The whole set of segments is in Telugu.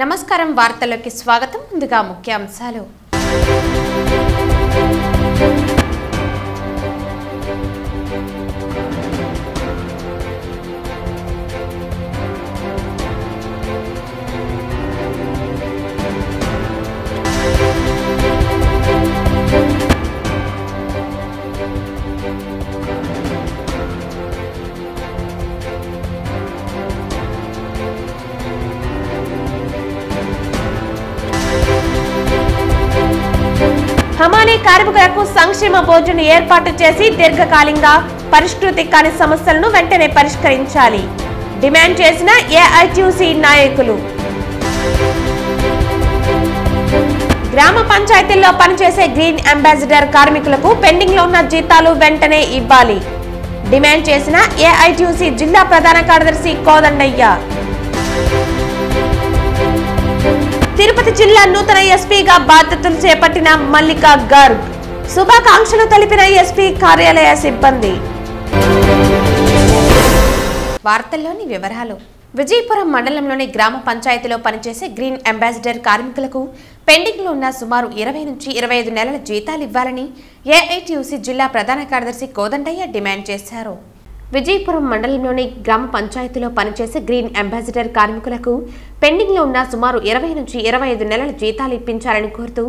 నమస్కారం వార్తల్లోకి స్వాగతం. ముందుగా ముఖ్యాంశాలు. హమాలీ కార్మికులకు సంక్షేమ భోజనం ఏర్పాటు చేసి దీర్ఘకాలంగా పరిష్కృతి కాని సమస్యలను వెంటనే పరిష్కరించాలి డిమాండ్ చేసిన ఏఐటీయూసీ నాయకులు. గ్రామ పంచాయతీల్లో పనిచేసే గ్రీన్ అంబాసిడర్ కార్మికులకు పెండింగ్ లో ఉన్న జీతాలు వెంటనే ఇవ్వాలి డిమాండ్ చేసిన ఏఐటీయూసీ జిల్లా ప్రధాన కార్యదర్శి కోదండయ్య. తిరుపతి జిల్లా నూతన ఎస్పీగా బాధ్యతలు చేపట్టిన మల్లికా గర్గ్ శుభాకాంక్షలు తెలిపిన ఎస్పీ కార్యాలయ సిబ్బంది. వార్తల్లోని వివరాలు. విజయపురం మండలంలోని గ్రామ పంచాయతీలో పనిచేసే గ్రీన్ అంబాసిడర్ కార్మికులకు పెండింగ్ లో ఉన్న సుమారు 20 నుంచి 25 నెలల జీతాలు ఇవ్వాలని ఏఐటీయూసీ జిల్లా ప్రధాన కార్యదర్శి కోదండయ్య డిమాండ్ చేశారు. విజయపురం మండలంలోని గ్రామ పంచాయతీలో పనిచేసే గ్రీన్ అంబాసిడర్ కార్మికులకు పెండింగ్ లో ఉన్న సుమారు 20 నుంచి 25 నెలల జీతాలు ఇప్పించాలని కోరుతూ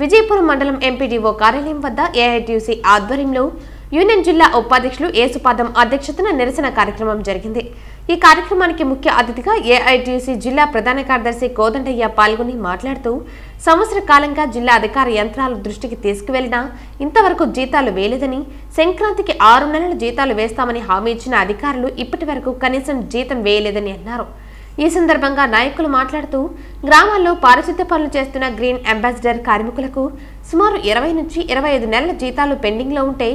విజయపురం మండలం ఎంపీడీఓ కార్యాలయం వద్ద ఏఐటీయూసీ ఆధ్వర్యంలో యూనియన్ జిల్లా ఉపాధ్యక్షులు యేసుపాదం అధ్యక్షతన నిరసన కార్యక్రమం జరిగింది. ఈ కార్యక్రమానికి ముఖ్య అతిథిగా ఏఐటీయూసీ జిల్లా ప్రధాన కార్యదర్శి కోదండయ్య పాల్గొని మాట్లాడుతూ సంవత్సర కాలంగా జిల్లా అధికార యంత్రాల దృష్టికి తీసుకువెళ్లినా ఇంతవరకు జీతాలు వేయలేదని, సంక్రాంతికి 6 నెలల జీతాలు వేస్తామని హామీ ఇచ్చిన అధికారులు ఇప్పటి వరకు కనీసం జీతం వేయలేదని అన్నారు. ఈ సందర్భంగా నాయకులు మాట్లాడుతూ గ్రామాల్లో పారిశుద్ధ్య పనులు చేస్తున్న గ్రీన్ అంబాసిడర్ కార్మికులకు సుమారు 20 నుంచి 25 నెలల జీతాలు పెండింగ్ లో ఉంటే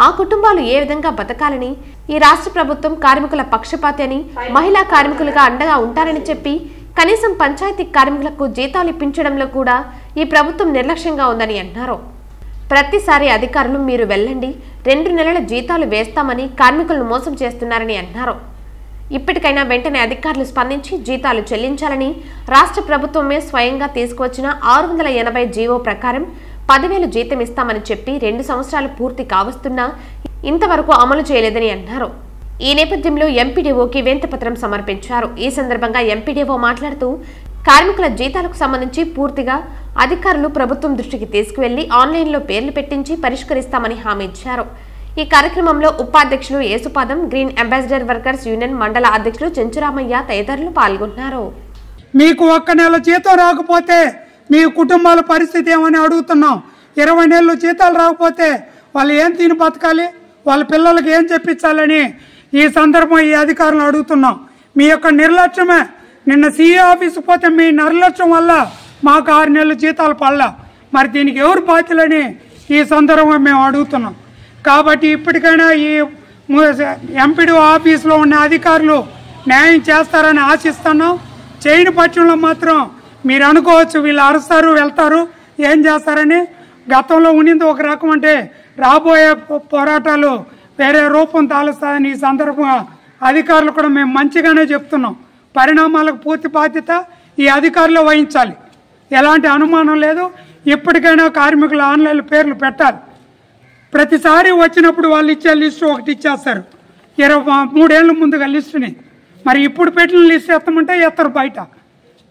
ఆ కుటుంబాలు ఏ విధంగా బతకాలని, ఈ రాష్ట్ర ప్రభుత్వం కార్మికుల పక్షపాతి అని, మహిళా కార్మికులుగా అండగా ఉంటారని చెప్పి కనీసం పంచాయతీ కార్మికులకు జీతాలు ఇప్పించడంలో కూడా ఈ ప్రభుత్వం నిర్లక్ష్యంగా ఉందని అన్నారు. ప్రతిసారి అధికారులు మీరు వెళ్ళండి 2 నెలల జీతాలు వేస్తామని కార్మికులను మోసం చేస్తున్నారని అన్నారు. ఇప్పటికైనా వెంటనే అధికారులు స్పందించి జీతాలు చెల్లించాలని, రాష్ట్ర ప్రభుత్వమే స్వయంగా తీసుకువచ్చిన 680 జీవో ప్రకారం 10,000 జీతం ఇస్తామని చెప్పి 2 సంవత్సరాలు పూర్తి కావస్తున్నా ఇంతవరకు అమలు చేయలేదని అన్నారు. ఈ నేపథ్యంలో ఎంపీడీఓకి వినతిపత్రం సమర్పించారు. ఈ సందర్భంగా ఎంపీడీఓ మాట్లాడుతూ కార్మికుల జీతాలకు సంబంధించి పూర్తిగా అధికారులు ప్రభుత్వం దృష్టికి తీసుకువెళ్లి ఆన్లైన్లో పేర్లు పెట్టించి పరిష్కరిస్తామని హామీ ఇచ్చారు. ఈ కార్యక్రమంలో ఉపాధ్యక్షులు Yesupadam, green ambassador workers union మండల అధ్యక్షులు చెంచురామయ్య తదితరులు పాల్గొన్నారు. మీకు 1 నెల జీతం రాకపోతే మీ కుటుంబాల పరిస్థితి ఏమని అడుగుతున్నాం. 20 నెలలు జీతాలు రాకపోతే వాళ్ళు ఏం తిని బతకాలి, వాళ్ళ పిల్లలకి ఏం చెప్పించాలని ఈ సందర్భం ఈ అధికారులను అడుగుతున్నాం. మీ యొక్క నిర్లక్ష్యమే. నిన్న సీఏ ఆఫీస్కి పోతే మీ నిర్లక్ష్యం వల్ల మాకు 6 నెలల జీతాలు పడలా. మరి దీనికి ఎవరు బాధ్యులని ఈ సందర్భంగా మేము అడుగుతున్నాం. కాబట్టి ఇప్పటికైనా ఈ ఎంపీడీఓ ఆఫీసులో ఉన్న అధికారులు న్యాయం చేస్తారని ఆశిస్తున్నాం. చేయని పక్షంలో మాత్రం మీరు అనుకోవచ్చు వీళ్ళు అరుస్తారు వెళ్తారు ఏం చేస్తారని. గతంలో ఉన్నింది ఒక రకం అంటే రాబోయే పోరాటాలు వేరే రూపం తాలుస్తాయని ఈ సందర్భంగా అధికారులు కూడా మేము మంచిగానే చెప్తున్నాం. పరిణామాలకు పూర్తి బాధ్యత ఈ అధికారులు వహించాలి, ఎలాంటి అనుమానం లేదు. ఇప్పటికైనా కార్మికుల ఆన్లైన్ పేర్లు పెట్టాలి. ప్రతిసారి వచ్చినప్పుడు వాళ్ళు ఇచ్చే లిస్టు ఒకటి ఇచ్చేస్తారు 23 ఏళ్ళ ముందుగా లిస్టుని. మరి ఇప్పుడు పెట్టిన లిస్టు ఎత్తమంటే ఎత్తరు బయట.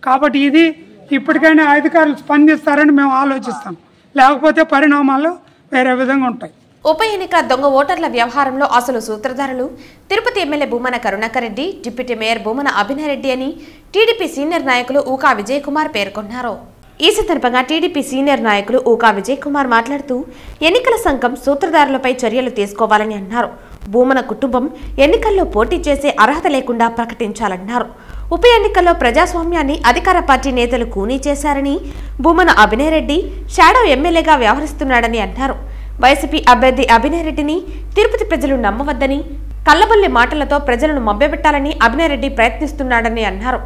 కాబట్టి ఇది ఇప్పటికైనా అధికారులు స్పందిస్తారని మేము ఆలోచిస్తాం. లేకపోతే పరిణామాలు వేరే విధంగా ఉంటాయి. ఉప ఎన్నిక దొంగ ఓటర్ల వ్యవహారంలో అసలు సూత్రధారులు Tirupati MLA Bhumana Karunakar Reddy, deputy mayor Bhumana Abhinay Reddy అని టీడీపీ సీనియర్ నాయకులు ఊకా విజయ్ కుమార్ పేర్కొన్నారు. ఈ సందర్భంగా టీడీపీ సీనియర్ నాయకులు ఊకా విజయ్ కుమార్ మాట్లాడుతూ ఎన్నికల సంఘం సూత్రధారులపై చర్యలు తీసుకోవాలని అన్నారు. భూమన కుటుంబం ఎన్నికల్లో పోటీ చేసే అర్హత లేకుండా ప్రకటించాలన్నారు. ఉప ఎన్నికల్లో ప్రజాస్వామ్యాన్ని అధికార పార్టీ నేతలు కూనీ చేశారని, భూమన అభినయ్ రెడ్డి షాడో ఎమ్మెల్యేగా వ్యవహరిస్తున్నాడని అన్నారు. వైసీపీ అభ్యర్థి అభినయ్ రెడ్డిని తిరుపతి ప్రజలు నమ్మవద్దని, కల్లబొల్లి మాటలతో ప్రజలను మభ్యపెట్టాలని అభినయ్ రెడ్డి ప్రయత్నిస్తున్నాడని అన్నారు.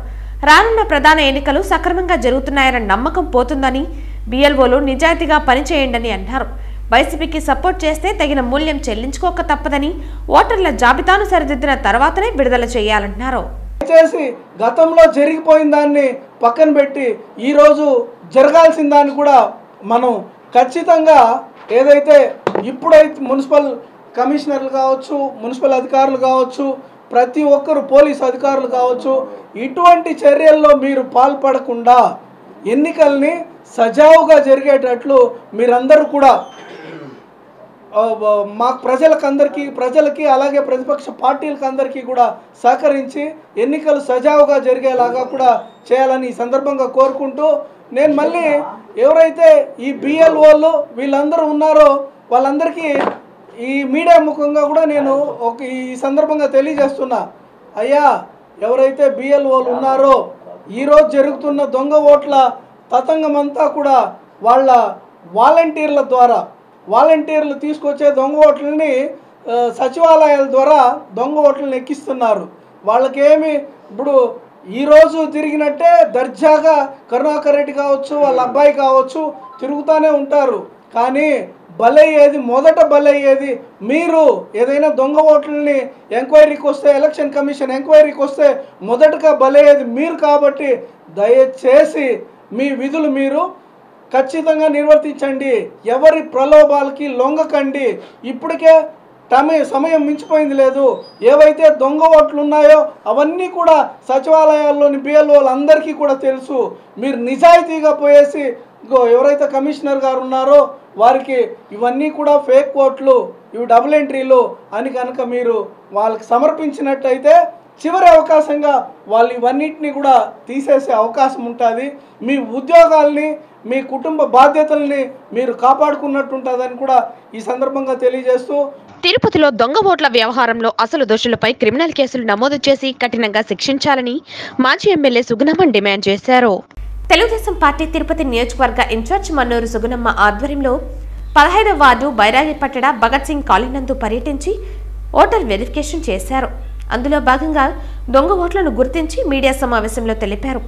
రానున్న ప్రధాన ఎన్నికలు సక్రమంగా జరుగుతున్నాయన్న నమ్మకం పోతుందని, బిఎల్ఓలు నిజాయితీగా పనిచేయండి అన్నారు. వైసీపీకి సపోర్ట్ చేస్తే తగిన మూల్యం చెల్లించుకోక తప్పదని, ఓటర్ల జాబితాను సరిదిద్దిన తర్వాతనే విడుదల చేయాలన్నారు. దయచేసి గతంలో జరిగిపోయిన దాన్ని పక్కన పెట్టి ఈరోజు జరగాల్సిన దాన్ని కూడా మనం ఖచ్చితంగా ఏదైతే ఇప్పుడైతే మున్సిపల్ కమిషనర్లు కావచ్చు, మున్సిపల్ అధికారులు కావచ్చు, ప్రతి ఒక్కరు పోలీసు అధికారులు కావచ్చు, ఇటువంటి చర్యల్లో మీరు పాల్పడకుండా ఎన్నికల్ని సజావుగా జరిగేటట్లు మీరందరూ కూడా మా ప్రజలకి అలాగే ప్రతిపక్ష పార్టీలకు అందరికీ కూడా సహకరించి ఎన్నికలు సజావుగా జరిగేలాగా కూడా చేయాలని ఈ సందర్భంగా కోరుకుంటూ, నేను మళ్ళీ ఎవరైతే ఈ బిఎల్ఓలు వీళ్ళందరూ ఉన్నారో వాళ్ళందరికీ ఈ మీడియా ముఖంగా కూడా నేను ఈ సందర్భంగా తెలియజేస్తున్నా, అయ్యా ఎవరైతే బిఎల్ఓలు ఉన్నారో ఈరోజు జరుగుతున్న దొంగ ఓట్ల తతంగమంతా కూడా వాళ్ళ వాలంటీర్లు తీసుకొచ్చే దొంగ ఓట్లని సచివాలయాల ద్వారా దొంగ ఓట్లను ఎక్కిస్తున్నారు. వాళ్ళకేమి ఇప్పుడు ఈరోజు తిరిగినట్టే దర్జాగా కరుణాకర్ రెడ్డి కావచ్చు, వాళ్ళ అబ్బాయి కావచ్చు తిరుగుతూనే ఉంటారు. కానీ మొదట బలయ్యేది మీరు. ఏదైనా దొంగ ఓట్లని ఎంక్వైరీకి వస్తే, ఎలక్షన్ కమిషన్ ఎంక్వైరీకి వస్తే మొదటగా బలయ్యేది మీరు. కాబట్టి దయచేసి మీ విధులు మీరు ఖచ్చితంగా నిర్వర్తించండి. ఎవరి ప్రలోభాలకి లొంగకండి. ఇప్పటికే సమయం మించిపోయింది లేదు. ఏవైతే దొంగ ఓట్లు ఉన్నాయో అవన్నీ కూడా సచివాలయాల్లోని బిఎల్ఓలు అందరికీ కూడా తెలుసు. మీరు నిజాయితీగా పోయేసి ఎవరైతే కమిషనర్ గారు ఉన్నారో వారికి ఇవన్నీ కూడా ఫేక్ ఓట్లు, ఇవి డబుల్ ఎంట్రీలు అని కనుక మీరు వాళ్ళకి సమర్పించినట్టయితే చివరి అవకాశంగా వాళ్ళు ఇవన్నిటిని కూడా తీసేసే అవకాశం ఉంటుంది. మీ ఉద్యోగాల్ని, మీ కుటుంబ బాధ్యతల్ని మీరు కాపాడుకున్నట్టుంటుందని కూడా ఈ సందర్భంగా తెలియజేస్తూ, తిరుపతిలో దొంగ ఓట్ల వ్యవహారంలో అసలు దోషులపై క్రిమినల్ కేసులు నమోదు చేసి కఠినంగా శిక్షించాలని మాజీ ఎమ్మెల్యే సుగుణమ్మ డిమాండ్ చేశారు. తెలుగుదేశం పార్టీ తిరుపతి నియోజకవర్గ ఇన్ఛార్జ్ మన్నూరు సుగుణమ్మ ఆధ్వర్యంలో 15వ వార్డు బైరాగిపట్టణ భగత్ సింగ్ కాలనీ నందు పర్యటించి ఓటర్ వెరిఫికేషన్ చేశారు. అందులో భాగంగా దొంగ ఓట్లను గుర్తించి మీడియా సమావేశంలో తెలిపారు.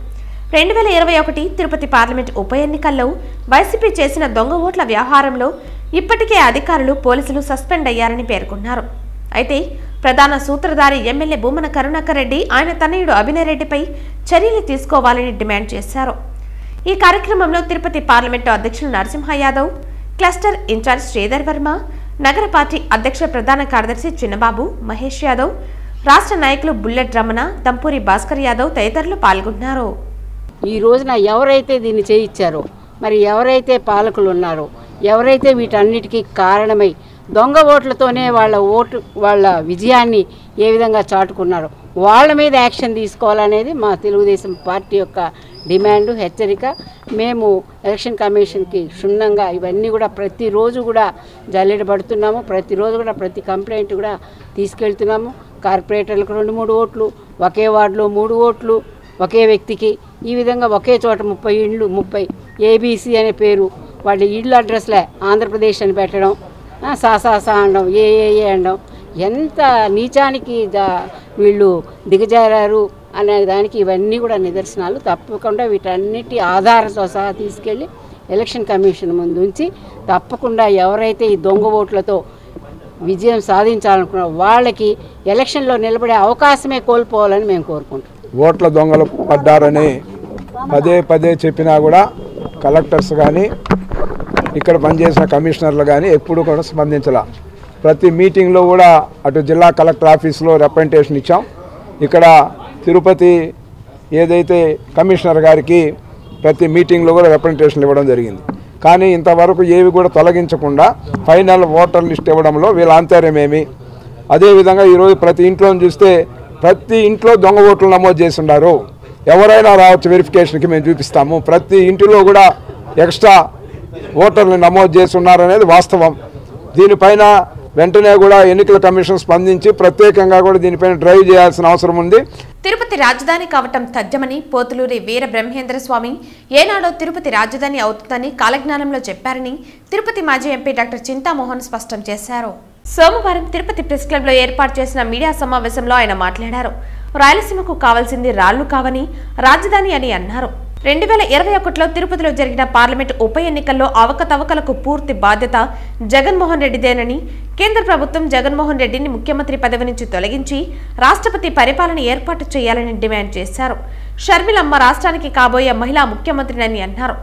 2021 తిరుపతి పార్లమెంట్ ఉప ఎన్నికల్లో వైసీపీ చేసిన దొంగ ఓట్ల వ్యవహారంలో ఇప్పటికే అధికారులు, పోలీసులు సస్పెండ్ అయ్యారని పేర్కొన్నారు. అయితే ప్రధాన సూత్రధారి ఎమ్మెల్యే భూమన కరుణాకర్ రెడ్డి, ఆయన తనయుడు అభినయ్ రెడ్డిపై చర్యలు తీసుకోవాలని డిమాండ్ చేశారు. ఈ కార్యక్రమంలో తిరుపతి పార్లమెంటు అధ్యక్షులు నరసింహ యాదవ్, క్లస్టర్ ఇన్ఛార్జ్ శ్రీధర్ వర్మ, నగర పార్టీ అధ్యక్ష ప్రధాన కార్యదర్శి చిన్నబాబు, మహేష్ యాదవ్, రాష్ట్ర నాయకులు బుల్లెట్ రమణ, దంపూరి భాస్కర్ యాదవ్ తదితరులు పాల్గొన్నారు. ఈ రోజున ఎవరైతే దీన్ని చేయించారో, మరి ఎవరైతే పాలకులు ఉన్నారో, ఎవరైతే వీటన్నిటికీ కారణమై దొంగ ఓట్లతోనే వాళ్ళ విజయాన్ని ఏ విధంగా చాటుకున్నారో వాళ్ళ మీద యాక్షన్ తీసుకోవాలనేది మా తెలుగుదేశం పార్టీ యొక్క డిమాండు, హెచ్చరిక. మేము ఎలక్షన్ కమిషన్కి క్షుణ్ణంగా ఇవన్నీ కూడా ప్రతిరోజు కూడా జల్లెడబడుతున్నాము. ప్రతిరోజు కూడా ప్రతి కంప్లైంట్ కూడా తీసుకెళ్తున్నాము. కార్పొరేటర్లకు 2-3 ఓట్లు, ఒకే వార్డులో 3 ఓట్లు ఒకే వ్యక్తికి, ఈ విధంగా ఒకే చోట 30 ఇండ్లు, 30 ఏబీసీ అనే పేరు, వాళ్ళ ఇళ్ళ అడ్రస్లే ఆంధ్రప్రదేశ్ అని పెట్టడం, సాసా అనడం, ఏఏఏ అనడం, ఎంత నీచానికి వీళ్ళు దిగజారారు అనే దానికి ఇవన్నీ కూడా నిదర్శనాలు. తప్పకుండా వీటన్నిటి ఆధారంతో సహా తీసుకెళ్ళి ఎలక్షన్ కమిషన్ ముందు ఉంచి తప్పకుండా ఎవరైతే ఈ దొంగ ఓట్లతో విజయం సాధించాలనుకున్నారో వాళ్ళకి ఎలక్షన్లో నిలబడే అవకాశమే కోల్పోవాలని మేము కోరుకుంటున్నాం. ఓట్ల దొంగలు పడ్డారని పదే చెప్పినా కూడా కలెక్టర్స్ కానీ ఇక్కడ పనిచేసిన కమిషనర్లు కానీ ఎప్పుడు కూడా స్పందించాల. ప్రతి మీటింగ్లో కూడా అటు జిల్లా కలెక్టర్ ఆఫీస్లో రిప్రజెంటేషన్ ఇచ్చాం. ఇక్కడ తిరుపతి ఏదైతే కమిషనర్ గారికి ప్రతి మీటింగ్లో కూడా రిప్రజెంటేషన్లు ఇవ్వడం జరిగింది. కానీ ఇంతవరకు ఏవి కూడా తొలగించకుండా ఫైనల్ ఓటర్ లిస్ట్ ఇవ్వడంలో వీళ్ళ ఆంతర్యమేమి? అదేవిధంగా ఈరోజు ప్రతి ఇంట్లో చూస్తే ప్రతి ఇంట్లో దొంగ ఓట్లు నమోదు చేసి ఉన్నారు. ఎవరైనా రావచ్చు, వెరిఫికేషన్కి మేము చూపిస్తాము. ప్రతి ఇంటిలో కూడా ఎక్స్ట్రా ఓటర్లు నమోదు చేసి ఉన్నారనేది వాస్తవం. దీనిపైన వెంటనే కూడా ఎన్నికల కమిషన్ స్పందించి ప్రత్యేకంగా కూడా దీనిపైన డ్రైవ్ చేయాల్సిన అవసరం ఉంది. తిరుపతి రాజధాని కావటం తథ్యమని పోతులూరి వీర బ్రహ్మేంద్ర స్వామి ఏనాడో తిరుపతి రాజధాని అవుతుందని కాలజ్ఞానంలో చెప్పారని తిరుపతి మాజీ ఎంపీ డాక్టర్ చింతామోహన్ స్పష్టం చేశారు. సోమవారం తిరుపతి ప్రెస్ క్లబ్ లో ఏర్పాటు చేసిన మీడియా సమావేశంలో ఆయన మాట్లాడారు. రాయలసీమకు కావాల్సింది రాళ్లు కావని, రాజధాని అని అన్నారు. 2021లో తిరుపతిలో జరిగిన పార్లమెంటు ఉప ఎన్నికల్లో అవకతవకలకు పూర్తి బాధ్యత జగన్మోహన్ రెడ్డిదేనని కేంద్ర ప్రభుత్వం జగన్మోహన్ రెడ్డిని ముఖ్యమంత్రి పదవి నుంచి తొలగించి రాష్ట్రపతి పరిపాలన ఏర్పాటు చేయాలని డిమాండ్ చేశారు. షర్మిలమ్మ రాష్ట్రానికి కాబోయే మహిళా ముఖ్యమంత్రినని అన్నారు.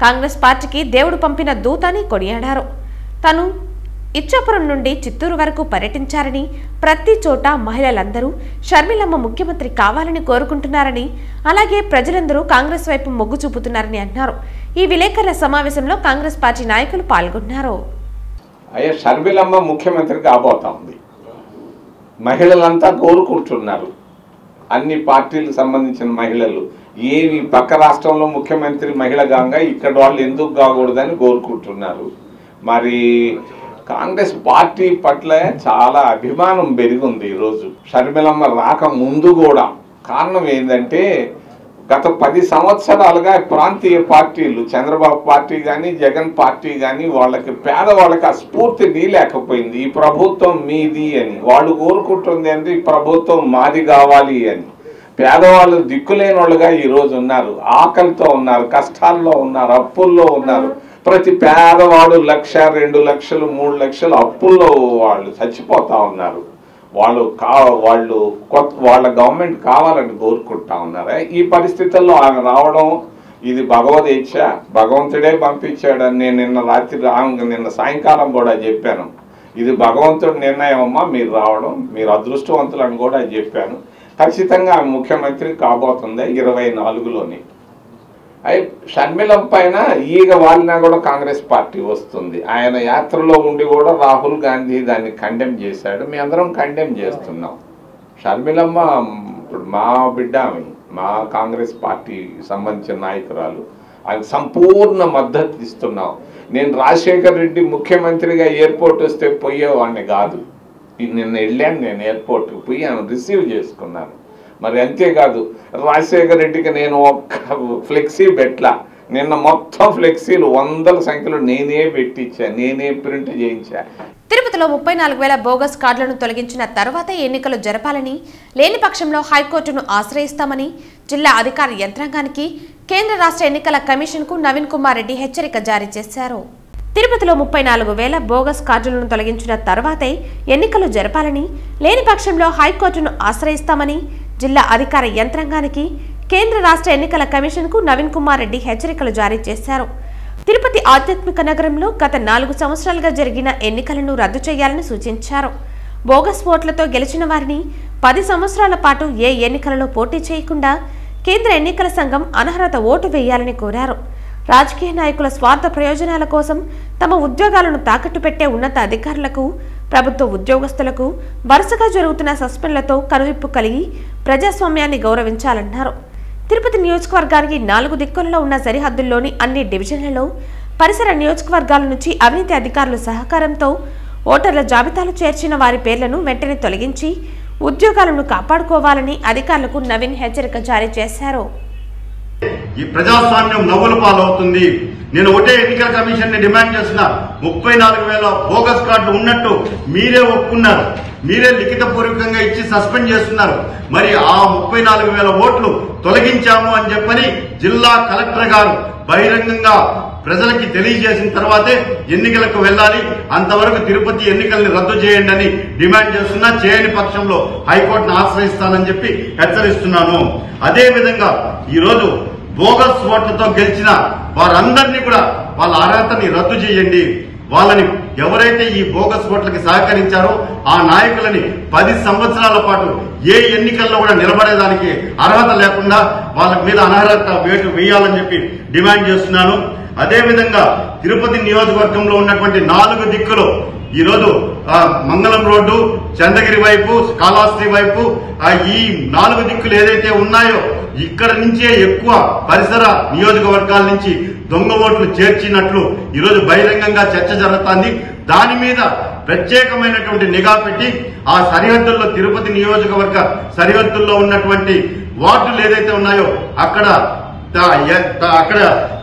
కాంగ్రెస్ పార్టీకి దేవుడు పంపిన దూత అని కొనియాడారు. తను ఇచ్చాపురం నుండి చిత్తూరు వరకు పర్యటించారని, ప్రతి చోట మహిళలందరూ షర్మిలమ్మ ముఖ్యమంత్రి కావాలని కోరుకుంటున్నారని, అలాగే ప్రజలందరూ కాంగ్రెస్ వైపు మొగ్గు చూపుతున్నారని అన్నారు. ఈ విలేకరుల సమావేశంలో కాంగ్రెస్ పార్టీ నాయకులు పాల్గొన్నారు. అయ్యా, షర్మిలమ్మ ముఖ్యమంత్రి కాబోతా ఉంది. మహిళలంతా కోరుకుంటున్నారు. అన్ని పార్టీలకు సంబంధించిన మహిళలు ఏవి పక్క రాష్ట్రంలో ముఖ్యమంత్రి మహిళ కాగా ఇక్కడ వాళ్ళు ఎందుకు కాకూడదని కోరుకుంటున్నారు. మరి కాంగ్రెస్ పార్టీ పట్ల చాలా అభిమానం పెరిగింది ఈరోజు. షర్మిలమ్మ రాక ముందు కూడా కారణం ఏంటంటే గత 10 సంవత్సరాలుగా ప్రాంతీయ పార్టీలు చంద్రబాబు పార్టీ కానీ జగన్ పార్టీ కానీ వాళ్ళకి పేదవాళ్ళకి ఆ స్ఫూర్తి లేకపోయింది. ఈ ప్రభుత్వం మీది అని వాళ్ళు కోరుకుంటుంది అంటే ఈ ప్రభుత్వం మాది కావాలి అని. పేదవాళ్ళు దిక్కులేని వాళ్ళుగా ఈరోజు ఉన్నారు, ఆకలితో ఉన్నారు, కష్టాల్లో ఉన్నారు, అప్పుల్లో ఉన్నారు. ప్రతి పేదవాడు 1,00,000, 2 లక్షలు, 3 లక్షలు అప్పుల్లో వాళ్ళు చచ్చిపోతా ఉన్నారు. వాళ్ళ గవర్నమెంట్ కావాలని కోరుకుంటా ఉన్నారు. ఈ పరిస్థితుల్లో ఆయన రావడం ఇది భగవదేచ్ఛ, భగవంతుడే పంపించాడని నేను నిన్న సాయంకాలం కూడా చెప్పాను. ఇది భగవంతుడి నిర్ణయం అమ్మా, మీరు రావడం మీరు అదృష్టవంతులని కూడా చెప్పాను. ఖచ్చితంగా ముఖ్యమంత్రి కాబోతుంది 24లోని. షర్మిలం పైన ఈగ వాలినా కూడా కాంగ్రెస్ పార్టీ వస్తుంది. ఆయన యాత్రలో ఉండి కూడా రాహుల్ గాంధీ దాన్ని కండెమ్ చేశాడు. మీ అందరం కండెమ్ చేస్తున్నాం. షర్మిలమ్మ ఇప్పుడు మా బిడ్డ, మా కాంగ్రెస్ పార్టీ సంబంధించిన నాయకురాలు, ఆయన సంపూర్ణ మద్దతు ఇస్తున్నాం. నేను రాజశేఖర్ రెడ్డి ముఖ్యమంత్రిగా ఎయిర్పోర్ట్ వస్తే పోయేవాడిని కాదు. నిన్న వెళ్ళాను, నేను ఎయిర్పోర్ట్కి పోయి ఆయన రిసీవ్ చేసుకున్నాను. మరి అంతేకాదు, రాజశేఖర్ రెడ్డికి నేను ఒక్క ఫ్లెక్సీ పెట్టలా. నిన్న మొత్తం ఫ్లెక్సీలు 100ల సంఖ్యలో నేనే పెట్టించా, నేనే ప్రింట్ చేయించా. తిరుపతిలో 34,000 బోగస్ కార్డులను తొలగించిన తర్వాతే ఎన్నికలు జరపాలని, లేని పక్షంలో హైకోర్టును ఆశ్రయిస్తామని జిల్లా అధికార యంత్రాంగానికి కేంద్ర రాష్ట్ర ఎన్నికల కమిషన్కు నవీన్ కుమార్ రెడ్డి హెచ్చరిక జారీ చేశారు. తిరుపతిలో 34,000 బోగస్ కార్డులను తొలగించిన తర్వాతే ఎన్నికలు జరపాలని, లేని పక్షంలో హైకోర్టును ఆశ్రయిస్తామని జిల్లా అధికార యంత్రాంగానికి కేంద్ర రాష్ట్ర ఎన్నికల కమిషన్కు నవీన్ కుమార్ రెడ్డి హెచ్చరికలు జారీ చేశారు. తిరుపతి ఆధ్యాత్మిక నగరంలో గత 4 సంవత్సరాలుగా జరిగిన ఎన్నికలను రద్దు చేయాలని సూచించారు. బోగస్ ఓట్లతో గెలిచిన వారిని 10 సంవత్సరాల పాటు ఏ ఎన్నికలలో పోటీ చేయకుండా కేంద్ర ఎన్నికల సంఘం అనర్హత ఓటు వేయాలని కోరారు. రాజకీయ నాయకుల స్వార్థ ప్రయోజనాల కోసం తమ ఉద్యోగాలను తాకట్టు పెట్టే ఉన్నత అధికారులకు, ప్రభుత్వ ఉద్యోగస్తులకు వరుసగా జరుగుతున్న సస్పెండ్లతో కనువిప్పు కలిగి ప్రజాస్వామ్యాన్ని గౌరవించాలన్నారు. తిరుపతి నియోజకవర్గానికి 4 దిక్కులలో ఉన్న సరిహద్దుల్లోని అన్ని డివిజన్లలో పరిసర నియోజకవర్గాల నుంచి అవినీతి అధికారుల సహకారంతో ఓటర్ల జాబితాలు చేర్చిన వారి పేర్లను వెంటనే తొలగించి ఉద్యోగాలను కాపాడుకోవాలని అధికారులకు నవీన్ హెచ్చరిక జారీ చేశారు. ఈ ప్రజాస్వామ్యం నవ్వుల పాలవుతుంది. నేను ఒకటే ఎన్నికల కమిషన్ ని డిమాండ్ చేస్తున్నా. 34,000 బోగస్ కార్డులు ఉన్నట్టు మీరే ఒప్పుకున్నారు, మీరే లిఖితపూర్వకంగా ఇచ్చి సస్పెండ్ చేస్తున్నారు. మరి ఆ 34,000 ఓట్లు తొలగించాము అని చెప్పని జిల్లా కలెక్టర్ గారు బహిరంగంగా ప్రజలకి తెలియజేసిన తర్వాతే ఎన్నికలకు వెళ్లాలి. అంతవరకు తిరుపతి ఎన్నికల్ని రద్దు చేయండి అని డిమాండ్ చేస్తున్నా. చేయని పక్షంలో హైకోర్టును ఆశ్రయిస్తానని చెప్పి హెచ్చరిస్తున్నాను. అదేవిధంగా ఈరోజు బోగస్ ఓట్లతో గెలిచిన వారందరినీ కూడా వాళ్ళ అర్హతని రద్దు చేయండి. వాళ్ళని ఎవరైతే ఈ బోగస్ ఓట్లకి సహకరించారో ఆ నాయకులని 10 సంవత్సరాల పాటు ఏ ఎన్నికల్లో కూడా నిలబడేదానికి అర్హత లేకుండా వాళ్ళ మీద అనర్హత వేటు వేయాలని చెప్పి డిమాండ్ చేస్తున్నాను. అదేవిధంగా తిరుపతి నియోజకవర్గంలో ఉన్నటువంటి 4 దిక్కులు ఈరోజు మంగళం రోడ్డు, చంద్రగిరి వైపు, కాళహస్తి వైపు ఈ 4 దిక్కులు ఏదైతే ఉన్నాయో ఇక్కడ నుంచే ఎక్కువ పరిసర నియోజకవర్గాల నుంచి దొంగ ఓట్లు చేర్చినట్లు ఈరోజు బహిరంగంగా చర్చ జరుగుతోంది. దాని మీద ప్రత్యేకమైనటువంటి నిఘా పెట్టి ఆ సరిహద్దుల్లో తిరుపతి నియోజకవర్గ సరిహద్దుల్లో ఉన్నటువంటి వార్డులు ఏదైతే ఉన్నాయో అక్కడ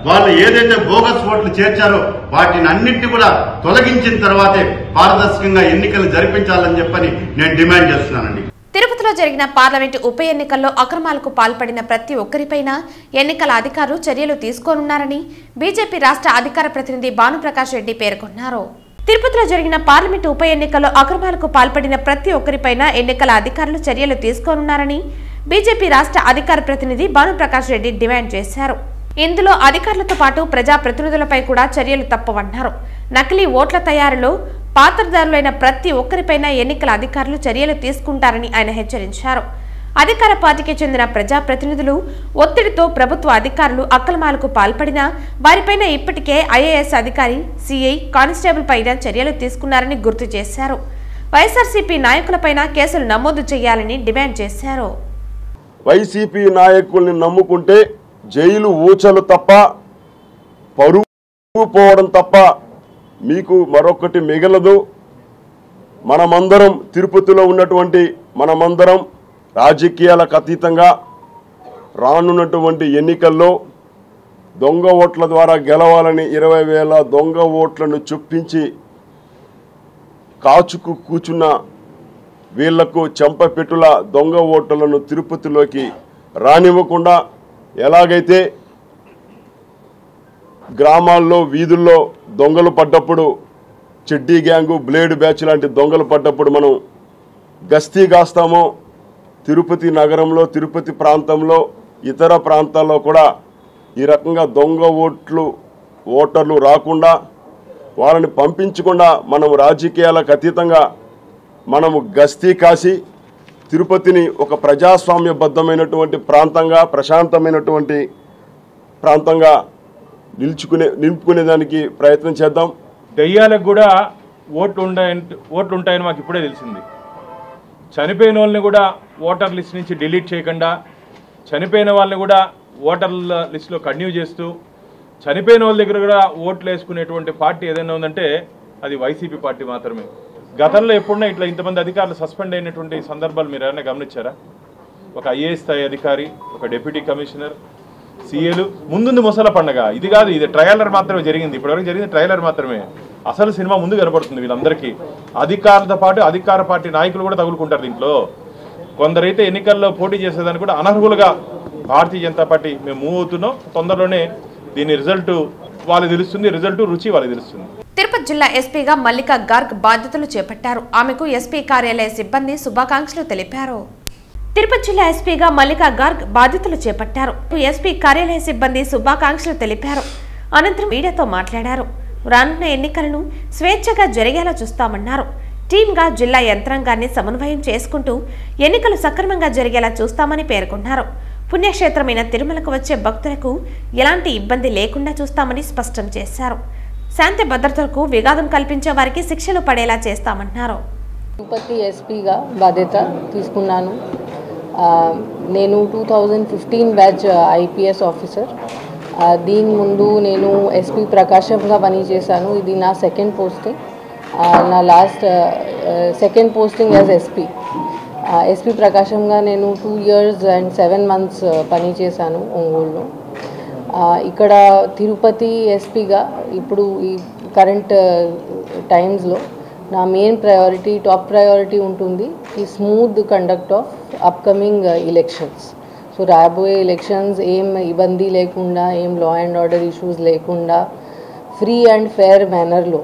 వాళ్ళు ఏదైతే బోగస్ ఓట్లు చేర్చారో వాటిని అన్నింటినీ కూడా తొలగించిన తర్వాతే పారదర్శకంగా ఎన్నికలు జరిపించాలని చెప్పని నేను డిమాండ్ చేస్తున్నానండి. తిరుపతిలో తిరుపతిలో జరిగిన పార్లమెంటు ఉప ఎన్నికల్లో అక్రమాలకు పాల్పడిన ప్రతి ఒక్కరిపైన ఎన్నికల అధికారులు చర్యలు తీసుకోనున్నారని బీజేపీ రాష్ట్ర అధికార ప్రతినిధి భానుప్రకాష్ రెడ్డి పేర్కొన్నారు. తిరుపతిలో జరిగిన పార్లమెంటు ఉప ఎన్నికల్లో అక్రమాలకు పాల్పడిన ప్రతి ఒక్కరిపైన ఎన్నికల అధికారులు చర్యలు తీసుకోనున్నారని బీజేపీ రాష్ట్ర అధికార ప్రతినిధి భానుప్రకాష్ రెడ్డి డిమాండ్ చేశారు. ఇందులో అధికారులతో పాటు ప్రజా ప్రతినిధులపై కూడా చర్యలు తప్పవన్నారు. నకిలీ ఓట్ల తయారీలో పాత్రదారులైన ప్రతి ఒక్కరిపైన ఎన్నికల అధికారులు చర్యలు తీసుకుంటారని ఆయన హెచ్చరించారు. అధికార పార్టీకి చెందిన ప్రజా ప్రతినిధులు ఒత్తిడితో ప్రభుత్వ అధికారులు అక్రమాలకు పాల్పడినా వారిపైన ఇప్పటికే ఐఏఎస్ అధికారి, సిఐ, కానిస్టేబుల్ పైన చర్యలు తీసుకున్నారని గుర్తు చేశారు. వైఎస్ఆర్సీపీ నాయకులపైన కేసులు నమోదు చేయాలని డిమాండ్ చేశారు. వైసీపీ నాయకుల్ని నమ్ముకుంటే జైలు ఊచలు తప్ప, పరువు పోవడం తప్ప మీకు మరొకటి మిగలదు. మనమందరం తిరుపతిలో ఉన్నటువంటి మనమందరం రాజకీయాలకు అతీతంగా రానున్నటువంటి ఎన్నికల్లో దొంగ ఓట్ల ద్వారా గెలవాలని 20,000 దొంగ ఓట్లను చొప్పించి కాచుకు కూర్చున్న వీళ్లకు చెంపపెట్టుల దొంగ ఓట్లను తిరుపతిలోకి రానివ్వకుండా, ఎలాగైతే గ్రామాల్లో వీధుల్లో దొంగలు పడ్డప్పుడు, చెడ్డీ గ్యాంగు, బ్లేడ్ బ్యాచ్ లాంటి దొంగలు పడ్డప్పుడు మనం గస్తీ కాస్తామో, తిరుపతి నగరంలో, తిరుపతి ప్రాంతంలో, ఇతర ప్రాంతాల్లో కూడా ఈ రకంగా దొంగ ఓటర్లు రాకుండా, వాళ్ళని పంపించకుండా మనం రాజకీయాలకు అతీతంగా మనము గస్తీ కాసి తిరుపతిని ఒక ప్రజాస్వామ్యబద్ధమైనటువంటి ప్రాంతంగా, ప్రశాంతమైనటువంటి ప్రాంతంగా నిలుపుకునేదానికి ప్రయత్నం చేద్దాం. దయ్యాలకు కూడా ఓట్లు ఉంటాయని మాకు ఇప్పుడే తెలిసింది. చనిపోయిన వాళ్ళని కూడా ఓటర్ లిస్ట్ నుంచి డిలీట్ చేయకుండా, చనిపోయిన వాళ్ళని కూడా ఓటర్ల లిస్టులో కంటిన్యూ చేస్తూ, చనిపోయిన వాళ్ళ దగ్గర కూడా ఓట్లు వేసుకునేటువంటి పార్టీ ఏదైనా ఉందంటే అది వైసీపీ పార్టీ మాత్రమే. గతంలో ఎప్పుడున్నా ఇట్లా ఇంతమంది అధికారులు సస్పెండ్ అయినటువంటి సందర్భాలు మీరు ఏమైనా గమనించారా? ఒక ఐఏఎస్ స్థాయి అధికారి, ఒక డిప్యూటీ కమిషనర్, సీఏలు. ముందుంది ముసల పండగ. ఇది కాదు, ఇది ట్రయలర్ మాత్రమే జరిగింది. ఇప్పటివరకు జరిగింది ట్రయలర్ మాత్రమే. అసలు సినిమా ముందు కనపడుతుంది వీళ్ళందరికీ. అధికారులతో పాటు అధికార పార్టీ నాయకులు కూడా తగులుకుంటారు దీంట్లో. కొందరైతే ఎన్నికల్లో పోటీ చేసేదాన్ని కూడా అనర్హులుగా భారతీయ జనతా పార్టీ మేము మూవ్ అవుతున్నాం. తొందరలోనే దీని రిజల్ట్ వాళ్ళకి తెలుస్తుంది, రిజల్ట్ రుచి వాళ్ళకి తెలుస్తుంది. తిరుపతి జిల్లా ఎస్పీగా మల్లికా గార్గ్ బాధ్యతలు చేపట్టారు. ఆమెకు ఎస్పీ కార్యాలయ సిబ్బంది శుభాకాంక్షలు తెలిపారు. తిరుపతి జిల్లా ఎస్పీగా మల్లికా గార్గ్ బాధ్యతలు చేపట్టారు. ఎస్పీ కార్యాలయ సిబ్బంది శుభాకాంక్షలు తెలిపారు. అనంతరం మీడియాతో మాట్లాడారు. రానున్న ఎన్నికలను స్వేచ్ఛగా జరిగేలా చూస్తామన్నారు. టీమ్గా జిల్లా యంత్రాంగాన్ని సమన్వయం చేసుకుంటూ ఎన్నికలు సక్రమంగా జరిగేలా చూస్తామని పేర్కొన్నారు. పుణ్యక్షేత్రమైన తిరుమలకు వచ్చే భక్తులకు ఎలాంటి ఇబ్బంది లేకుండా చూస్తామని స్పష్టం చేశారు. శాంతి భద్రతలకు విఘాతం కల్పించే వారికి శిక్షలు పడేలా చేస్తామన్నారు. తిరుపతి ఎస్పీగా బాధ్యత తీసుకున్నాను. నేను 2015 బ్యాచ్ ఐపీఎస్ ఆఫీసర్. దీని ముందు నేను ఎస్పీ ప్రకాశంగా పనిచేశాను. ఇది నా సెకండ్ పోస్టింగ్. నా last second posting as SP ప్రకాశంగా నేను 2 years and 7 months పనిచేశాను ఒంగోలులో. ఇక్కడ తిరుపతి ఎస్పీగా ఇప్పుడు ఈ కరెంట్ టైమ్స్లో నా మెయిన్ ప్రయారిటీ, టాప్ ప్రయారిటీ ఉంటుంది ఈ smooth conduct of upcoming elections. So రాబోయే ఎలక్షన్స్ ఏం ఇబ్బంది లేకుండా, ఏం లా అండ్ ఆర్డర్ ఇష్యూస్ లేకుండా ఫ్రీ అండ్ ఫేర్ మేనర్లో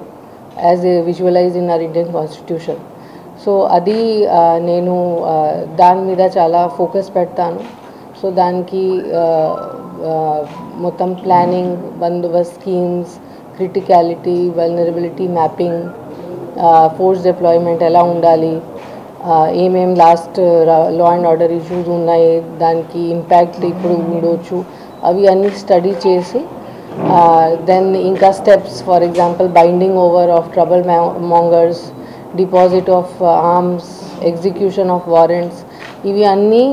as a visualize in our Indian constitution. So అది నేను దాని మీద చాలా ఫోకస్ పెడతాను. సో దానికి మొత్తం planning, Bandobast schemes, criticality, vulnerability mapping, force deployment ఎలా ఉండాలి, ఏమేం last law and order issues ఉన్నాయి, దానికి ఇంపాక్ట్ ఇప్పుడు ఉండొచ్చు, అవి అన్నీ స్టడీ చేసి దెన్ ఇంకా steps, for example binding over of trouble mongers, deposit of arms, execution of warrants, ఇవి అన్నీ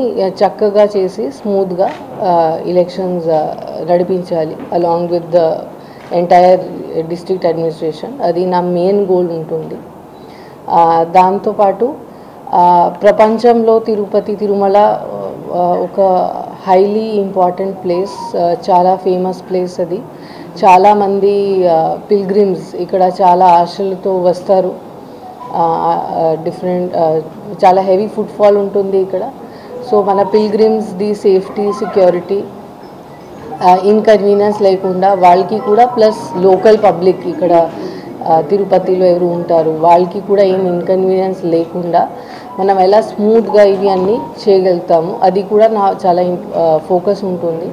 చక్కగా చేసి స్మూత్గా ఎలక్షన్స్ నడిపించాలి along with the entire district administration. అది నా మెయిన్ గోల్ ఉంటుంది. దాంతోపాటు ప్రపంచంలో తిరుమల ఒక హైలీ ఇంపార్టెంట్ ప్లేస్, చాలా ఫేమస్ ప్లేస్. అది చాలామంది పిల్గ్రిమ్స్ ఇక్కడ చాలా ఆశలతో వస్తారు. డిఫరెంట్ చాలా హెవీ ఫుట్ఫాల్ ఉంటుంది ఇక్కడ. సో మన పిల్గ్రిమ్స్ది సేఫ్టీ, సెక్యూరిటీ, ఇన్కన్వీనియన్స్ లేకుండా వాళ్ళకి కూడా, ప్లస్ లోకల్ పబ్లిక్ ఇక్కడ తిరుపతిలో ఎవరు ఉంటారు వాళ్ళకి కూడా ఏం ఇన్కన్వీనియన్స్ లేకుండా మనం ఎలా స్మూత్గా ఇవి అన్నీ చేయగలుగుతాము, అది కూడా నా చాలా ఫోకస్ ఉంటుంది.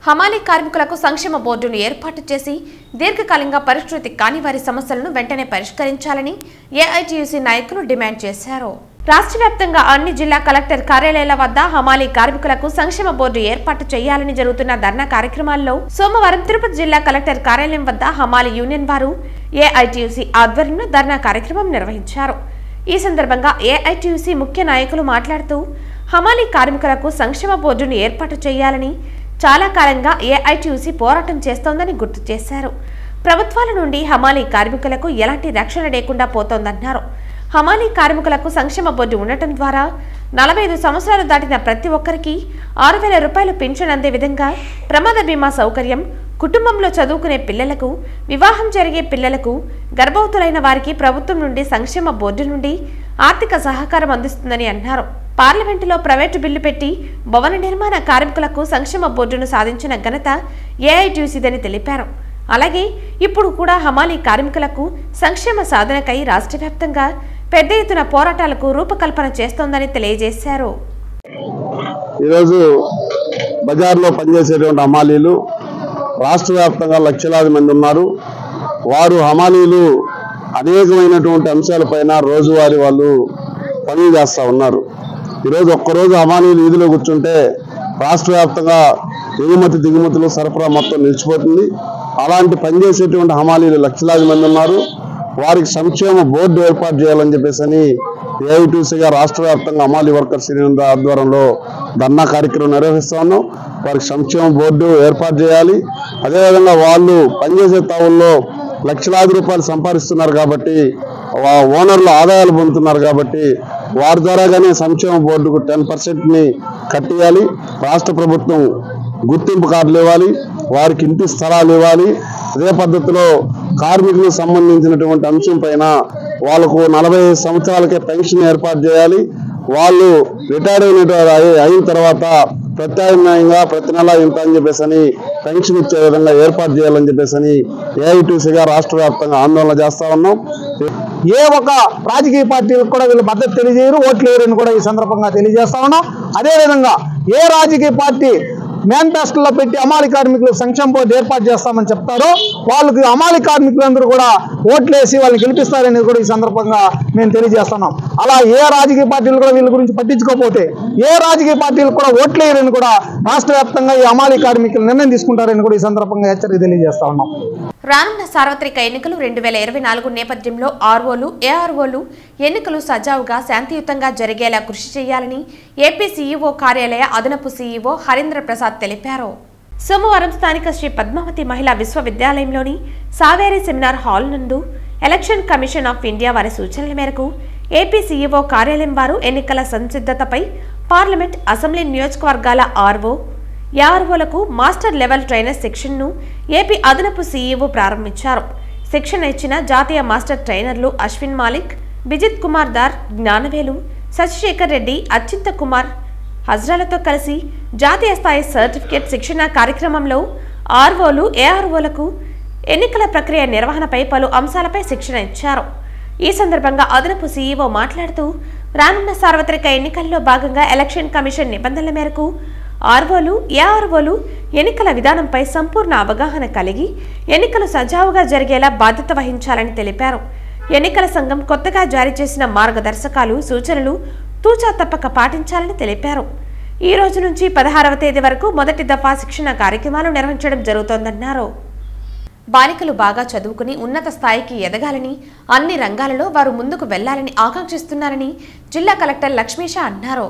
హమాలీ కార్మికులకు సంక్షేమ బోర్డును ఏర్పాటు చేసి దీర్ఘకాలంగా పరిష్కృతి కాని వారి సమస్యలను వెంటనే పరిష్కరించాలని ఏఐటీయూసీ నాయకులు డిమాండ్ చేశారు. రాష్ట్ర వ్యాప్తంగా అన్ని జిల్లా కలెక్టర్ కార్యాలయాల వద్ద హమాలీ కార్మికులకు సంక్షేమ బోర్డు ఏర్పాటు చేయాలని జరుగుతున్న ధర్నా కార్యక్రమాల్లో సోమవారం తిరుపతి జిల్లా కలెక్టర్ కార్యాలయం వద్ద హమాలీ యూనియన్ వారు ఏఐటీయూసీ ఆధ్వర్యంలో ధర్నా కార్యక్రమం నిర్వహించారు. ఈ సందర్భంగా ఏఐటీయూసీ ముఖ్య నాయకులు మాట్లాడుతూ హమాలీ కార్మికులకు సంక్షేమ బోర్డును ఏర్పాటు చేయాలని చాలా కాలంగా ఏఐటీయూసీ పోరాటం చేస్తోందని గుర్తు చేశారు. ప్రభుత్వాల నుండి హమాలీ కార్మికులకు ఎలాంటి రక్షణ లేకుండా పోతోందన్నారు. హమాలీ కార్మికులకు సంక్షేమ బోర్డు ఉండటం ద్వారా 45 సంవత్సరాలు దాటిన ప్రతి ఒక్కరికి 6,000 రూపాయలు పింఛన్ అందే విధంగా ప్రమాద బీమా సౌకర్యం, కుటుంబంలో చదువుకునే పిల్లలకు, వివాహం జరిగే పిల్లలకు, గర్భవతులైన వారికి ప్రభుత్వం నుండి సంక్షేమ బోర్డు నుండి ఆర్థిక సహకారం అందిస్తుందని అన్నారు. పార్లమెంటులో ప్రైవేటు బిల్లు పెట్టి భవన నిర్మాణ కార్మికులకు సంక్షేమ బోర్డును సాధించిన ఘనత ఏఐటీయూసీదని తెలిపారు. అలాగే ఇప్పుడు కూడా హమాలీ కార్మికులకు సంక్షేమ సాధనకై రాష్ట్ర వ్యాప్తంగా పెద్ద ఎత్తున పోరాటాలకు రూపకల్పన చేస్తోందని తెలియజేశారు. ఈరోజు బజార్లో పనిచేసేటువంటి హమాలీలు రాష్ట్ర వ్యాప్తంగా లక్షలాది మంది ఉన్నారు. వారు హమాలీలు అనేకమైనటువంటి అంశాలపైన రోజువారీ వాళ్ళు పనులు చేస్తూ ఉన్నారు. ఈరోజు ఒక్కరోజు హమాలీలు వీధిలో కూర్చుంటే రాష్ట్ర వ్యాప్తంగా ఎగుమతి దిగుమతులు సరఫరా మొత్తం నిలిచిపోతుంది. అలాంటి పనిచేసేటువంటి హమాలీలు లక్షలాది మంది ఉన్నారు. వారికి సంక్షేమ బోర్డు ఏర్పాటు చేయాలని చెప్పేసి ఏఐటీయూసీగా రాష్ట్ర వ్యాప్తంగా హమాలీ వర్కర్స్ యూనియన్ ఆధ్వర్యంలో ధర్నా కార్యక్రమం నిర్వహిస్తా ఉన్నాం. వారికి సంక్షేమ బోర్డు ఏర్పాటు చేయాలి. అదేవిధంగా వాళ్ళు పనిచేసే తావుల్లో లక్షలాది రూపాయలు సంపాదిస్తున్నారు కాబట్టి, ఓనర్లు ఆదాయాలు పొందుతున్నారు కాబట్టి వారి ద్వారాగానే సంక్షేమ బోర్డుకు 10%ని కట్టేయాలి. రాష్ట్ర ప్రభుత్వం గుర్తింపు కార్డులు ఇవ్వాలి, వారికి ఇంటి స్థలాలు ఇవ్వాలి. అదే పద్ధతిలో కార్మికులకు సంబంధించినటువంటి అంశం పైన వాళ్ళకు 45 సంవత్సరాలకే పెన్షన్ ఏర్పాటు చేయాలి. వాళ్ళు రిటైర్ అయిన తర్వాత ప్రత్యామ్నాయంగా ప్రతి నెల ఇంత అని చెప్పేసి పెన్షన్ ఇచ్చే విధంగా ఏర్పాటు చేయాలని చెప్పేసి ఏఐటీయూసీగా రాష్ట్ర వ్యాప్తంగా ఆందోళన చేస్తా ఉన్నాం. ఏ ఒక రాజకీయ పార్టీలకు కూడా వీళ్ళు మద్దతు తెలియజేయరు, ఓట్లు వేయరని కూడా ఈ సందర్భంగా తెలియజేస్తా ఉన్నాం. అదేవిధంగా ఏ రాజకీయ పార్టీ మేనిఫెస్టోలో పెట్టి హమాలీ కార్మికులకు సంక్షేమ బోర్డు ఏర్పాటు చేస్తామని చెప్తారో వాళ్ళకి హమాలీ కార్మికులందరూ కూడా ఓట్లేసి వాళ్ళని గెలిపిస్తారనేది కూడా ఈ సందర్భంగా మేము తెలియజేస్తున్నాం. అలా ఏ రాజకీయ పార్టీలు కూడా వీళ్ళ గురించి పట్టించుకోకపోతే, ఏ రాజకీయ పార్టీలు కూడా ఓట్లేయరని కూడా రాష్ట్ర వ్యాప్తంగా ఈ హమాలీ కార్మికులు నిర్ణయం తీసుకుంటారని కూడా ఈ సందర్భంగా హెచ్చరిక తెలియజేస్తా ఉన్నాం. రానున్న సార్వత్రిక ఎన్నికలు 2024 నేపథ్యంలో ఆర్ఓలు, ఏఆర్ఓలు ఎన్నికలు సజావుగా శాంతియుతంగా జరిగేలా కృషి చేయాలని ఏపీ సీఈఓ కార్యాలయ అదనపు సీఈఓ హరీంద్ర ప్రసాద్ తెలిపారు. సోమవారం స్థానిక శ్రీ పద్మావతి మహిళా విశ్వవిద్యాలయంలోని సావేరి సెమినార్ హాల్ నందు ఎలక్షన్ కమిషన్ ఆఫ్ ఇండియా వారి సూచనల మేరకు ఏపీ సీఈఓ కార్యాలయం వారు ఎన్నికల సంసిద్ధతపై పార్లమెంట్, అసెంబ్లీ నియోజకవర్గాల ఆర్ఓ, ఏఆర్ఓలకు మాస్టర్ లెవెల్ ట్రైనర్ శిక్షణను ఏపీ అదనపు సీఈఓ ప్రారంభించారు. శిక్షణ ఇచ్చిన జాతీయ మాస్టర్ ట్రైనర్లు అశ్విన్ మాలిక్, బిజిత్ కుమార్ దార్, జ్ఞానవేలు, శశిశేఖర్ రెడ్డి, అచ్చింత కుమార్ హజ్రాలతో కలిసి జాతీయ స్థాయి సర్టిఫికేట్ శిక్షణ కార్యక్రమంలో ఆర్ఓలు, ఏఆర్ఓలకు ఎన్నికల ప్రక్రియ నిర్వహణపై పలు అంశాలపై శిక్షణ ఇచ్చారు. ఈ సందర్భంగా అదనపు సీఈఓ మాట్లాడుతూ రానున్న సార్వత్రిక ఎన్నికల్లో భాగంగా ఎలక్షన్ కమిషన్ నిబంధనల మేరకు ఆర్ఓలు, ఏఆర్ఓలు ఎన్నికల విధానంపై సంపూర్ణ అవగాహన కలిగి ఎన్నికలు సజావుగా జరిగేలా బాధ్యత వహించాలని తెలిపారు. ఎన్నికల సంఘం కొత్తగా జారీ చేసిన మార్గదర్శకాలు, సూచనలు తూచా తప్పక పాటించాలని తెలిపారు. ఈ రోజు నుంచి 16వ తేదీ వరకు మొదటి దఫా శిక్షణ కార్యక్రమాలు నిర్వహించడం జరుగుతోందన్నారు. బాలికలు బాగా చదువుకుని ఉన్నత స్థాయికి ఎదగాలని, అన్ని రంగాలలో వారు ముందుకు వెళ్లాలని ఆకాంక్షిస్తున్నారని జిల్లా కలెక్టర్ లక్ష్మీష అన్నారు.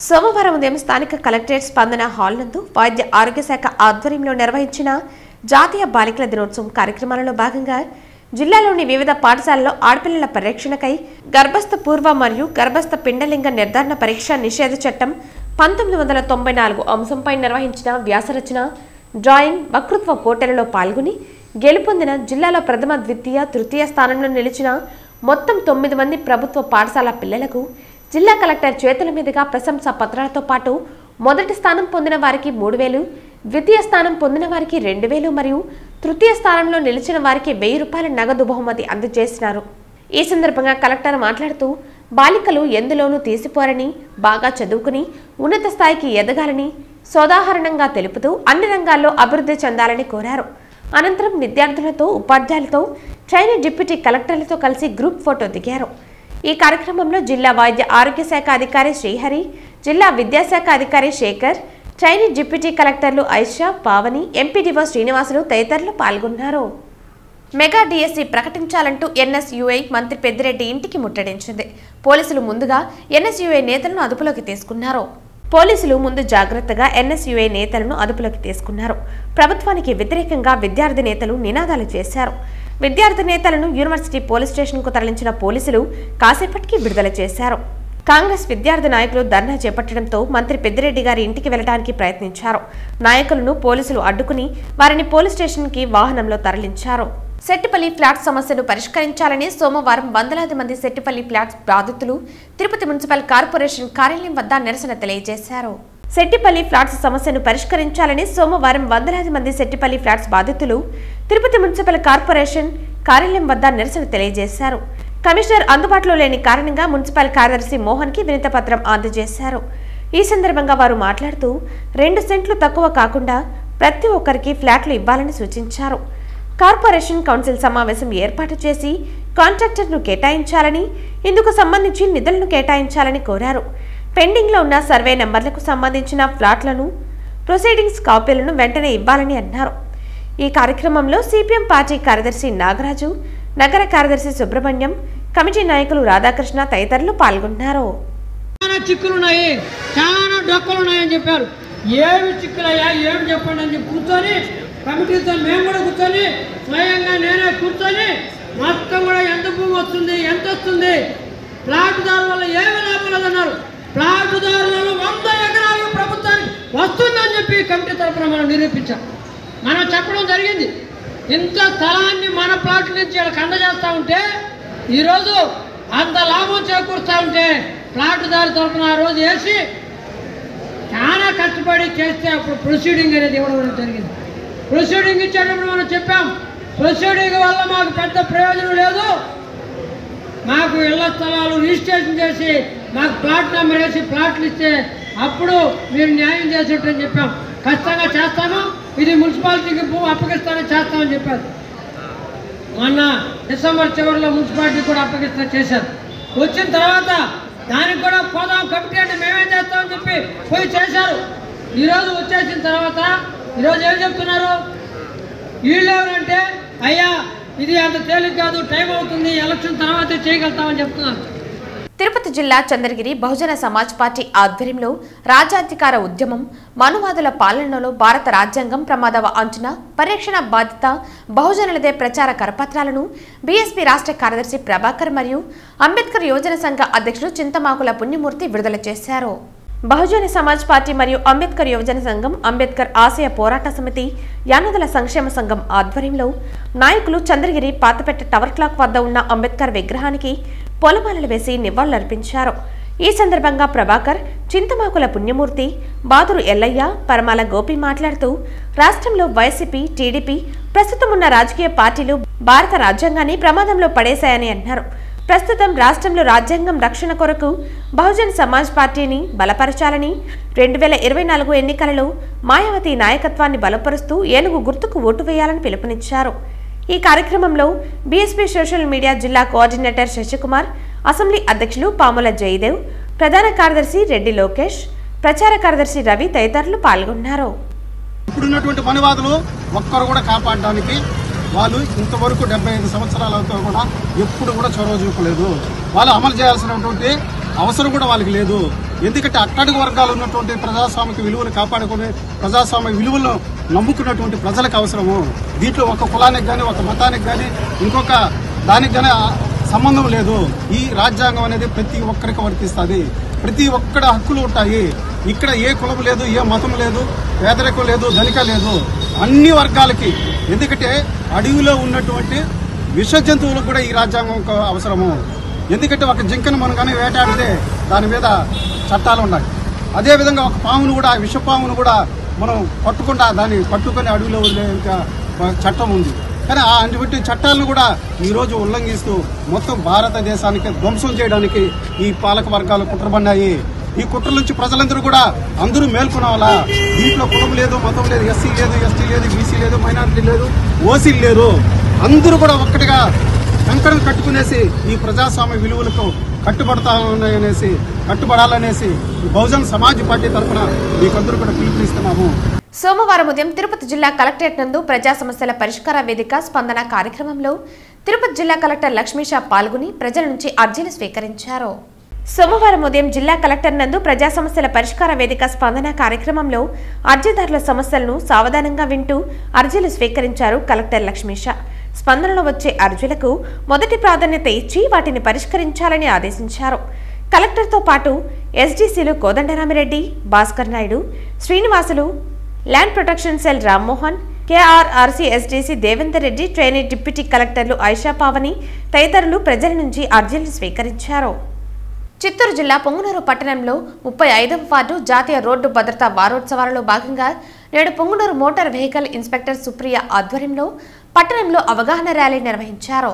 సోమవారం ఉదయం స్థానిక కలెక్టరేట్ స్పందన హాల్ నందు వైద్య ఆరోగ్య శాఖ ఆధ్వర్యంలో నిర్వహించిన జాతీయ బాలికల దినోత్సవం కార్యక్రమాలలో భాగంగా జిల్లాలోని వివిధ పాఠశాలల్లో ఆడపిల్లల పరిరక్షణకై గర్భస్థ పూర్వ మరియు గర్భస్థ పిండలింగ నిర్ధారణ పరీక్ష నిషేధ చట్టం 1994 అంశంపై నిర్వహించిన వ్యాసరచన, డ్రాయింగ్, వక్తృత్వ పోటీలలో పాల్గొని గెలుపొందిన జిల్లాలో ప్రథమ, ద్వితీయ, తృతీయ స్థానంలో నిలిచిన మొత్తం 9 మంది ప్రభుత్వ పాఠశాల పిల్లలకు జిల్లా కలెక్టర్ చేతుల మీదుగా ప్రశంసా పత్రాలతో పాటు మొదటి స్థానం పొందిన వారికి 3,000, ద్వితీయ స్థానం పొందిన వారికి 2,000 మరియు తృతీయ స్థానంలో నిలిచిన వారికి 1,000 రూపాయల నగదు బహుమతి అందజేసినారు. ఈ సందర్భంగా కలెక్టర్ మాట్లాడుతూ బాలికలు ఎందులోనూ తీసిపోరని, బాగా చదువుకుని ఉన్నత స్థాయికి ఎదగాలని సోదాహరణంగా తెలుపుతూ అన్ని రంగాల్లో అభివృద్ధి చెందాలని కోరారు. అనంతరం విద్యార్థులతో, ఉపాధ్యాయులతో, ట్రైనీ డిప్యూటీ కలెక్టర్లతో కలిసి గ్రూప్ ఫోటో దిగారు. ఈ కార్యక్రమంలో జిల్లా వైద్య ఆరోగ్య శాఖ అధికారి శ్రీహరి, జిల్లా విద్యాశాఖ అధికారి శేఖర్, ట్రైనీ డిప్యూటీ కలెక్టర్లు ఐషా, పావని, ఎంపీడీఓ శ్రీనివాసులు తదితరులు పాల్గొన్నారు. మెగా డిఎస్సి ప్రకటించాలంటూ ఎన్ఎస్యుఐ మంత్రి పెద్దిరెడ్డి ఇంటికి ముట్టడించింది. పోలీసులు ముందుగా ఎన్ఎస్యుఐ నేతలను అదుపులోకి తీసుకున్నారు. జాగ్రత్తగా ఎన్ఎస్యుఐ నేతలను అదుపులోకి తీసుకున్నారు. ప్రభుత్వానికి వ్యతిరేకంగా విద్యార్థి నేతలు నినాదాలు చేశారు. విద్యార్థి నేతలను యూనివర్సిటీ పోలీస్ స్టేషన్కు తరలించిన పోలీసులు కాసేపటికి విడుదల చేశారు. కాంగ్రెస్ విద్యార్థి నాయకులు ధర్నా చేపట్టడంతో మంత్రి పెద్దిరెడ్డి గారి ఇంటికి వెళ్లడానికి ప్రయత్నించారు. నాయకులను పోలీసులు అడ్డుకుని వారిని పోలీస్ స్టేషన్కి వాహనంలో తరలించారు. సెట్టిపల్లి ఫ్లాట్స్ సమస్యను పరిష్కరించాలని సోమవారం వందలాది మంది సెట్టిపల్లి ఫ్లాట్స్ బాధితులు తిరుపతి మున్సిపల్ కార్పొరేషన్ కార్యాలయం వద్ద నిరసన తెలియజేశారు. సెట్టిపల్లి ఫ్లాట్స్ సమస్యను పరిష్కరించాలని సోమవారం వందలాది మంది సెట్టిపల్లి ఫ్లాట్స్ బాధితులు తిరుపతి మున్సిపల్ కార్పొరేషన్ కార్యాలయం వద్ద నిరసన తెలియజేశారు. కమిషనర్ అందుబాటులో లేని కారణంగా మున్సిపల్ కార్యదర్శి మోహన్ కి వినతి పత్రం అందజేశారు. ఈ సందర్భంగా వారు మాట్లాడుతూ 2 సెంట్లు తక్కువ కాకుండా ప్రతి ఒక్కరికి ఫ్లాట్లు ఇవ్వాలని సూచించారు. కార్పొరేషన్ కౌన్సిల్ సమావేశం ఏర్పాటు చేసి కాంట్రాక్టర్ను కేటాయించాలని, ఇందుకు సంబంధించి నిధులను కేటాయించాలని కోరారు. పెండింగ్లో ఉన్న సర్వే నెంబర్లకు సంబంధించిన ఫ్లాట్లను ప్రొసీడింగ్స్ కాపీలను వెంటనే ఇవ్వాలని అన్నారు. ఈ కార్యక్రమంలో సిపిఎం పార్టీ కార్యదర్శి నాగరాజు, నగర కార్యదర్శి సుబ్రహ్మణ్యం, కమిటీ నాయకులు రాధాకృష్ణ తదితరులు పాల్గొన్నారు. చాలా చిక్కులున్నాయి, చాలా డొక్కలున్నాయని చెప్పారు. ఏమి చిక్కులయ్యా, ఏమి చెప్పండి అని చెప్పి కూర్చొని కమిటీతో మేము కూడా కూర్చొని స్వయంగా నేనే కూర్చొని మొత్తం కూడా ఎంత భూమి వస్తుంది, ఎంత వస్తుంది, ప్లాట్దారు వల్ల ఏమి లాభం లేదన్నారు. ప్లాట్దారులలో 100 ఎకరాలు ప్రభుత్వానికి వస్తుందని చెప్పి కమిటీ తరఫున మనం నిరూపించాం. మనం చెప్పడం జరిగింది. ఇంత స్థలాన్ని మన ప్లాట్ నుంచి వాళ్ళకి అందజేస్తూ ఉంటే ఈరోజు అంత లాభం చేకూరుస్తూ ఉంటే ప్లాట్దారు తరఫున ఆ రోజు వేసి చాలా కష్టపడి చేస్తే అప్పుడు ప్రొసీడింగ్ అనేది ఇవ్వడం జరిగింది. ప్రొసీడింగ్ ఇచ్చేటప్పుడు మనం చెప్పాం, ప్రొసీడింగ్ వల్ల మాకు పెద్ద ప్రయోజనం లేదు, మాకు ఇళ్ల స్థలాలు రిజిస్ట్రేషన్ చేసి మాకు ప్లాట్ నెంబర్ వేసి ప్లాట్లు ఇస్తే అప్పుడు మీరు న్యాయం చేసేటని చెప్పాం. ఖచ్చితంగా చేస్తాను, ఇది మున్సిపాలిటీకి భూమి అప్పగిస్తానని చేస్తామని చెప్పారు. మొన్న డిసెంబర్ చివరిలో మున్సిపాలిటీ కూడా అప్పగిస్తా చేశారు. వచ్చిన తర్వాత దానికి కూడా పోదాం కమిటీ అంటే మేమేం చేస్తామని చెప్పి పోయి చేశారు. ఈరోజు వచ్చేసిన తర్వాత ఈరోజు ఏం చెప్తున్నారు, వీళ్ళు ఎవరంటే అయ్యా ఇది అంత తేలిక కాదు, టైం అవుతుంది, ఎలక్షన్ తర్వాతే చేయగలుగుతామని చెప్తున్నారు. తిరుపతి జిల్లా చంద్రగిరి బహుజన సమాజ్ పార్టీ ఆధ్వర్యంలో రాజ్యాధికార ఉద్యమం, మనువాదుల పాలనలో భారత రాజ్యాంగం ప్రమాదవ అంచనా, పరిరక్షణ బాధ్యత, బహుజనులదే ప్రచార కరపత్రాలను బీఎస్పీ రాష్ట్ర కార్యదర్శి ప్రభాకర్ మరియు అంబేద్కర్ యువజన సంఘ అధ్యక్షుడు చింతమాకుల పుణ్యమూర్తి విడుదల చేశారు. బహుజన సమాజ్ పార్టీ మరియు అంబేద్కర్ యువజన సంఘం, అంబేద్కర్ ఆశయ పోరాట సమితి, యానదుల సంక్షేమ సంఘం ఆధ్వర్యంలో నాయకులు చంద్రగిరి పాతపెట్ట టవర్ క్లాక్ వద్ద ఉన్న అంబేద్కర్ విగ్రహానికి పొలమాలలు వేసి నివాళులర్పించారు. ఈ సందర్భంగా ప్రభాకర్, చింతమాకుల పుణ్యమూర్తి, బాదురు ఎల్లయ్య, పరమాల గోపి మాట్లాడుతూ రాష్ట్రంలో వైసీపీ, టీడీపీ ప్రస్తుతం ఉన్న రాజకీయ పార్టీలు భారత రాజ్యాంగాన్ని ప్రమాదంలో పడేశాయని అన్నారు. ప్రస్తుతం రాష్ట్రంలో రాజ్యాంగం రక్షణ కొరకు బహుజన్ సమాజ్ పార్టీని బలపరచాలని 2024 ఎన్నికలలో మాయావతి నాయకత్వాన్ని బలపరుస్తూ ఏనుగు గుర్తుకు ఓటు వేయాలని పిలుపునిచ్చారు. ఈ కార్యక్రమంలో బీఎస్పీ సోషల్ మీడియా జిల్లా కోఆర్డినేటర్ శశికుమార్, అసెంబ్లీ అధ్యక్షులు పాముల జయదేవ్, ప్రధాన కార్యదర్శి రెడ్డి లోకేష్, ప్రచార కార్యదర్శి రవి తదితరులు పాల్గొన్నారు. ఇప్పుడున్నటువంటి మనువాదులు ఒక్కరు కూడా కాపాడడానికి వాళ్ళు ఇంతవరకు 75 సంవత్సరాలతో కూడా ఎప్పుడు కూడా చొరవ చూపలేదు. వాళ్ళు అమలు చేయాల్సినటువంటి అవసరం కూడా వాళ్ళకి లేదు. ఎందుకంటే అట్టడుగు వర్గాలు ఉన్నటువంటి ప్రజాస్వామిక విలువలు కాపాడుకునే, ప్రజాస్వామిక విలువలను నమ్ముకున్నటువంటి ప్రజలకు అవసరము. దీంట్లో ఒక కులానికి కానీ, ఒక మతానికి కానీ, ఇంకొక దానికి కానీ సంబంధం లేదు. ఈ రాజ్యాంగం అనేది ప్రతి ఒక్కరికి వర్తిస్తుంది. ప్రతి ఒక్కడి హక్కులు ఉంటాయి. ఇక్కడ ఏ కులం లేదు, ఏ మతం లేదు, పేదరికం లేదు, ధనిక లేదు, అన్ని వర్గాలకి. ఎందుకంటే అడవిలో ఉన్నటువంటి విష జంతువులకు కూడా ఈ రాజ్యాంగం అవసరము. ఎందుకంటే ఒక జింకను మనం కానీ వేటాడితే దాని మీద చట్టాలు ఉన్నాయి. అదేవిధంగా ఒక పామును కూడా, విషపామును కూడా మనం పట్టుకుండా దాన్ని పట్టుకొని అడవిలో వదిలే చట్టం ఉంది. కానీ అటువంటి చట్టాలను కూడా ఈరోజు ఉల్లంఘిస్తూ మొత్తం భారతదేశానికి ధ్వంసం చేయడానికి ఈ పాలక వర్గాలు కుట్రబడ్డాయి. ఈ కుట్ర నుంచి ప్రజలందరూ కూడా అందరూ మేల్కొనాలా. దీంట్లో కులం లేదు, మతం లేదు, ఎస్సీ లేదు, ఎస్టీ లేదు, బీసీ లేదు, మైనారిటీ లేదు, ఓసీలు లేరు. అందరూ కూడా ఒక్కటిగా కంకణం కట్టుకునేసి ఈ ప్రజాస్వామ్య విలువలకు కట్టుబడాలనేసి బహుజన్ సమాజ్ పార్టీ తరఫున మీకందరూ కూడా పిలుపునిస్తున్నాము. సోమవారం ఉదయం తిరుపతి జిల్లా కలెక్టరేట్ నందు ప్రజా సమస్యల పరిష్కార వేదిక స్పందన కార్యక్రమంలో తిరుపతి జిల్లా కలెక్టర్ లక్ష్మీషా పాల్గొని ప్రజల నుంచి అర్జీలు స్వీకరించారు. సోమవారం ఉదయం జిల్లా కలెక్టర్ నందు ప్రజా సమస్యల పరిష్కార వేదిక స్పందన కార్యక్రమంలో అర్జీదారుల సమస్యలను సావధానంగా వింటూ అర్జీలు స్వీకరించారు కలెక్టర్ లక్ష్మీషా. స్పందనలో వచ్చే అర్జీలకు మొదటి ప్రాధాన్యత ఇచ్చి వాటిని పరిష్కరించాలని ఆదేశించారు. కలెక్టర్తో పాటు ఎస్డీసీలు Kodandaramireddy, Bhaskar Naidu, Srinivasulu, land protection cell Rammohan, KRRC SDC Devender Reddy, trainee deputy కలెక్టర్లు ఐషా పావని తదితరులు ప్రజల నుంచి అర్జీలు స్వీకరించారు. చిత్తూరు జిల్లా పొంగునూరు పట్టణంలో 35వ వార్డు జాతీయ రోడ్డు భద్రతా వారోత్సవాలలో భాగంగా నేడు Punganur motor vehicle inspector Supriya ఆధ్వర్యంలో పట్టణంలో అవగాహన ర్యాలీ నిర్వహించారు.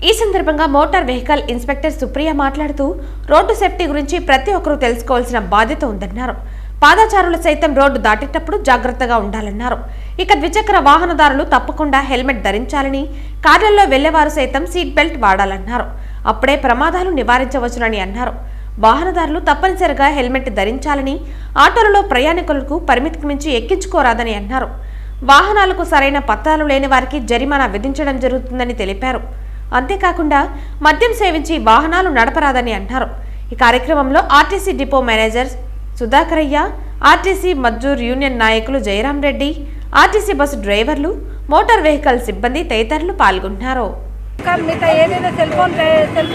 ఈ సందర్భంగా మోటార్ వెహికల్ ఇన్స్పెక్టర్ సుప్రియ మాట్లాడుతూ రోడ్డు సేఫ్టీ గురించి ప్రతి ఒక్కరూ తెలుసుకోవాల్సిన బాధ్యత ఉందన్నారు. పాదచారులు సైతం రోడ్డు దాటేటప్పుడు జాగ్రత్తగా ఉండాలన్నారు. ఇక ద్విచక్ర వాహనదారులు తప్పకుండా హెల్మెట్ ధరించాలని, కార్లలో వెళ్లేవారు సైతం సీట్ బెల్ట్ వాడాలన్నారు. అప్పుడే ప్రమాదాలు నివారించవచ్చునని అన్నారు. వాహనదారులు తప్పనిసరిగా హెల్మెట్ ధరించాలని, ఆటోలలో ప్రయాణికులకు పరిమితికి మించి ఎక్కించుకోరాదని అన్నారు. వాహనాలకు సరైన పత్రాలు లేని వారికి జరిమానా విధించడం జరుగుతుందని తెలిపారు. అంతేకాకుండా మద్యం సేవించి వాహనాలు నడపరాదని అన్నారు. ఈ కార్యక్రమంలో RTC depot manager Sudhakarayya, RTC Mazdoor union నాయకులు జయరాం రెడ్డి, ఆర్టీసీ బస్సు డ్రైవర్లు, మోటార్ వెహికల్ సిబ్బంది తదితరులు పాల్గొన్నారు. మిగతా ఏదైనా సెల్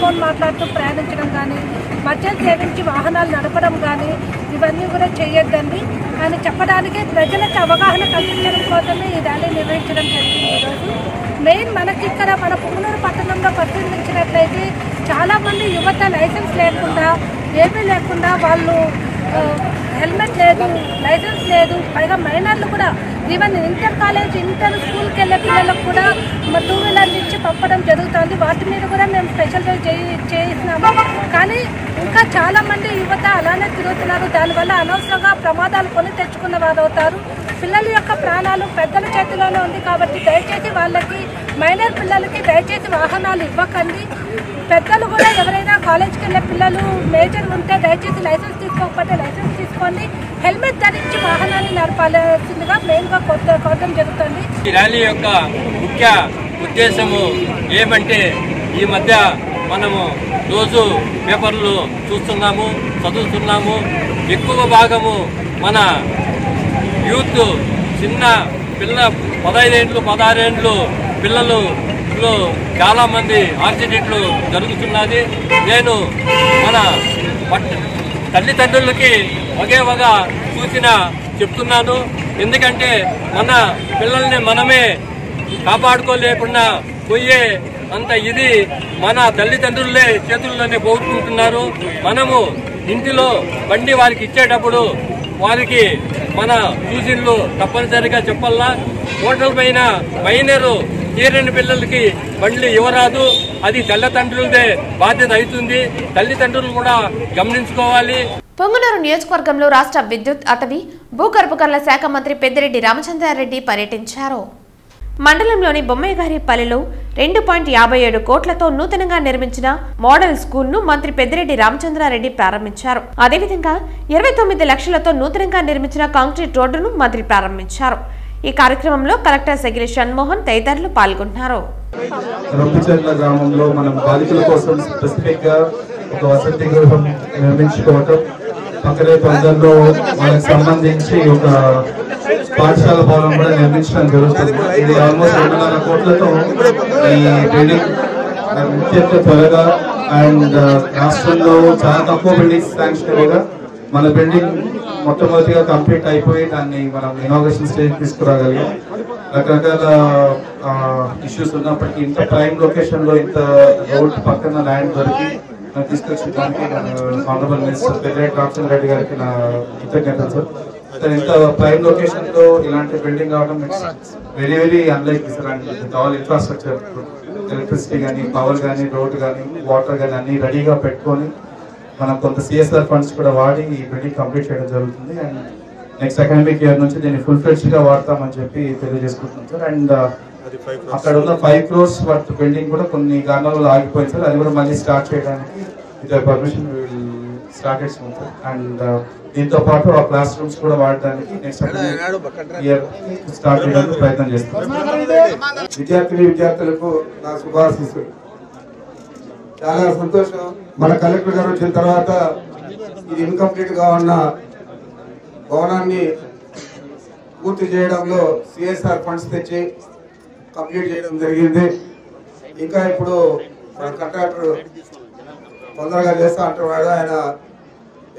ఫోన్ మాట్లాడుతూ ప్రయాణించడం కానీ, మద్యం సేవించి వాహనాలు నడపడం కానీ ఇవన్నీ కూడా చేయొద్దండి అని చెప్పడానికి ప్రజలకు అవగాహన కల్పించడం కోసమే ఈ ర్యాలీ నిర్వహించడం జరిగింది. ఈరోజు మెయిన్ మనకి ఇక్కడ మన పొంగునూరు పట్టణంలో పరిశీలించినట్లయితే చాలామంది యువత లైసెన్స్ లేకుండా, ఏమీ లేకుండా వాళ్ళు హెల్మెట్ లేదు, లైసెన్స్ లేదు, పైగా మైనర్లు కూడా ఈవెన్ ఇంటర్ కాలేజ్, ఇంటర్ స్కూల్కి వెళ్ళే పిల్లలకు కూడా 2 వీలర్లు ఇచ్చి పంపడం జరుగుతుంది. వాటి మీద కూడా మేము స్పెషల్ చేయిస్తున్నాము. కానీ ఇంకా చాలామంది యువత అలానే తిరుగుతున్నారు. దానివల్ల అనవసరంగా ప్రమాదాలు కొని తెచ్చుకున్న వారు అవుతారు. పిల్లల యొక్క ప్రాణాలు పెద్దల చేతిలోనే ఉంది కాబట్టి దయచేసి వాళ్ళకి, మైనర్ పిల్లలకి దయచేసి వాహనాలు ఇవ్వకండి. పెద్దలు కూడా ఎవరైనా కాలేజ్కి వెళ్ళే పిల్లలు మేజర్ ఉంటే దయచేసి లైసెన్స్ తీసుకోకపోతే లైసెన్స్ తీసుకోండి, హెల్మెట్ ధరించి వాహనాన్ని నడపాల్సిందిగా మెయిన్గా కోరడం జరుగుతుంది. ఈ ర్యాలీ యొక్క ముఖ్య ఉద్దేశము ఏమంటే, ఈ మధ్య మనము రోజు పేపర్లు చూస్తున్నాము, చదువుతున్నాము. ఎక్కువ భాగము మన యూత్, చిన్న 15 ఏళ్ళు 16 ఏళ్ళు పిల్లలు చాలామంది యాక్సిడెంట్లు జరుగుతున్నది. నేను మన తల్లిదండ్రులకి ఒకేవగా సూచన చెప్తున్నాను. ఎందుకంటే మన పిల్లల్ని మనమే కాపాడుకోలేకుండా పోయే అంత ఇది మన తల్లిదండ్రులే చేతుల్లోనే పోగొట్టుకుంటున్నారు. మనము ఇంటిలో బండి వారికి ఇచ్చేటప్పుడు వారికి మన సూచనలు తప్పనిసరిగా చెప్పాలా. హోటల్ పైన మైనరు తీరని పిల్లలకి బండ్లు ఇవ్వరాదు. అది తల్లిదండ్రులదే బాధ్యత అవుతుంది. తల్లిదండ్రులు కూడా గమనించుకోవాలి. పొంగునూరు నియోజకవర్గంలో రాష్ట్ర విద్యుత్, అటవీ, భూగర్భ గనుల శాఖ మంత్రి పెద్దిరెడ్డి రామచంద్రారెడ్డి పర్యటించారు. మండలంలోని బొమ్మయ్యగారిపల్లిలో 2.57 కోట్లతో నూతనంగా నిర్మించిన మోడల్ స్కూల్ ను మంత్రి పెద్దిరెడ్డి రామచంద్రారెడ్డి ప్రారంభించారు. అదేవిధంగా 29 లక్షలతో నూతనంగా నిర్మించిన కాంక్రీట్ రోడ్డును మంత్రి ప్రారంభించారు. ఈ కార్యక్రమంలో కలెక్టర్ సెగిరి షణ్మోహన్ తదితరులు పాల్గొన్నారు. రొంపిచెర్ల గ్రామంలో మనం బాలికల కోసం స్పెసిఫిక్ గా ఒక వసతి గృహం నిర్మించుకోవటం, పక్కనే తొందరలో వాళ్ళకి సంబంధించి ఒక పాఠశాల భవనం కూడా నిర్మించడం జరుగుతుంది. ఇది ఆల్మోస్ట్ 2.5 కోట్లతో ఈ బిల్డింగ్ అత్యంత త్వరగా అండ్ రాష్ట్రంలో చాలా తక్కువ బిల్డింగ్స్ శాంక్షన్ అయ్యేగా మన బిల్డింగ్ మొట్టమొదటిగా కంప్లీట్ అయిపోయి దాన్ని మనం ఇనాగ్రేషన్ స్టేజ్ తీసుకురాగలిగాం. రకరకాల ఇష్యూస్ ఉన్నప్పటికీ ఇంత ప్రైమ్ లొకేషన్లో ఇంత రోడ్ పక్కన ల్యాండ్ దొరికి తీసుకొచ్చడానికి ఆనరబుల్ మినిస్టర్ పెద్దిరెడ్డి రామచంద్ర రెడ్డి గారికి నా కృతజ్ఞతలు సార్. సార్ ఇంత ప్రైమ్ లొకేషన్లో ఇలాంటి బిల్డింగ్ కావడం very very unlike sir. And all infrastructure, electricity కానీ, పవర్ కానీ, రోడ్ కానీ, వాటర్ కానీ అన్ని రెడీగా పెట్టుకొని మనం కొంత CSR ఫండ్స్ కూడా వాడి ఈ బిల్డింగ్ కంప్లీట్ చేయడం జరుగుతుంది. అండ్ నెక్స్ట్ అకాడమిక్ ఇయర్ నుంచి దీన్ని ఫుల్ ఫ్లెడ్జ్గా వాడతామని చెప్పి తెలియజేసుకుంటున్నాం సార్. అండ్ అక్కడ ఉన్న 5 crores వర్త్ బిల్డింగ్ కూడా కొన్ని కారణాల వల్ల ఆగిపోయింది సార్. అది కూడా మళ్ళీ స్టార్ట్ చేయడానికి విత్ పర్మిషన్ స్టార్ట్ చేస్తాం సార్. అండ్ దీంతో పాటు ఆ క్లాస్ రూమ్స్ కూడా వాడడానికి నెక్స్ట్ ఇయర్ స్టార్ట్ చేయడానికి ప్రయత్నం చేస్తాం. విద్యార్థులకు నా శుభాశీస్సులు. చాలా సంతోషం. మన కలెక్టర్ గారు వచ్చిన తర్వాత ఇది ఇన్కంప్లీట్ గా ఉన్న భవనాన్ని పూర్తి చేయడంలో CSR ఫండ్స్ తెచ్చి కంప్లీట్ చేయడం జరిగింది. ఇంకా ఇప్పుడు మన కాంట్రాక్టర్ తొందరగా చేస్తా అంటున్నాడు. ఆయన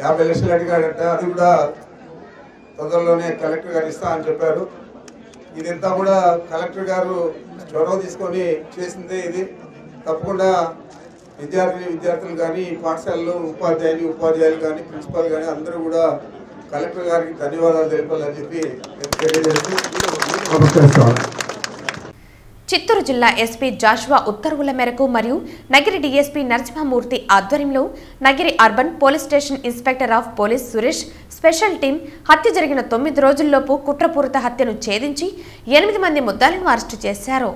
50 లక్షలు అడిగాడంట. అది కూడా తొందరలోనే కలెక్టర్ గారు ఇస్తా అని చెప్పారు. ఇదంతా కూడా కలెక్టర్ గారు చొరవ తీసుకొని చేసిందే. ఇది తప్పకుండా విద్యార్థులు కానీ, పాఠశాలలో ఉపాధ్యాయులు కానీ, ప్రిన్సిపాల్ కానీ అందరూ కూడా కలెక్టర్ గారికి ధన్యవాదాలు తెలిపాలని చెప్పి తెలియజేస్తూ నమస్కరిస్తాను. చిత్తూరు జిల్లా ఎస్పీ జాషువా ఉత్తర్వుల మేరకు మరియు నగిరి డీఎస్పీ నరసింహమూర్తి ఆధ్వర్యంలో Nagari urban police station inspector of police Suresh special team హత్య జరిగిన 9 రోజుల్లోపు కుట్రపూరిత హత్యను ఛేదించి 8 మంది ముద్దాలను అరెస్టు చేశారు.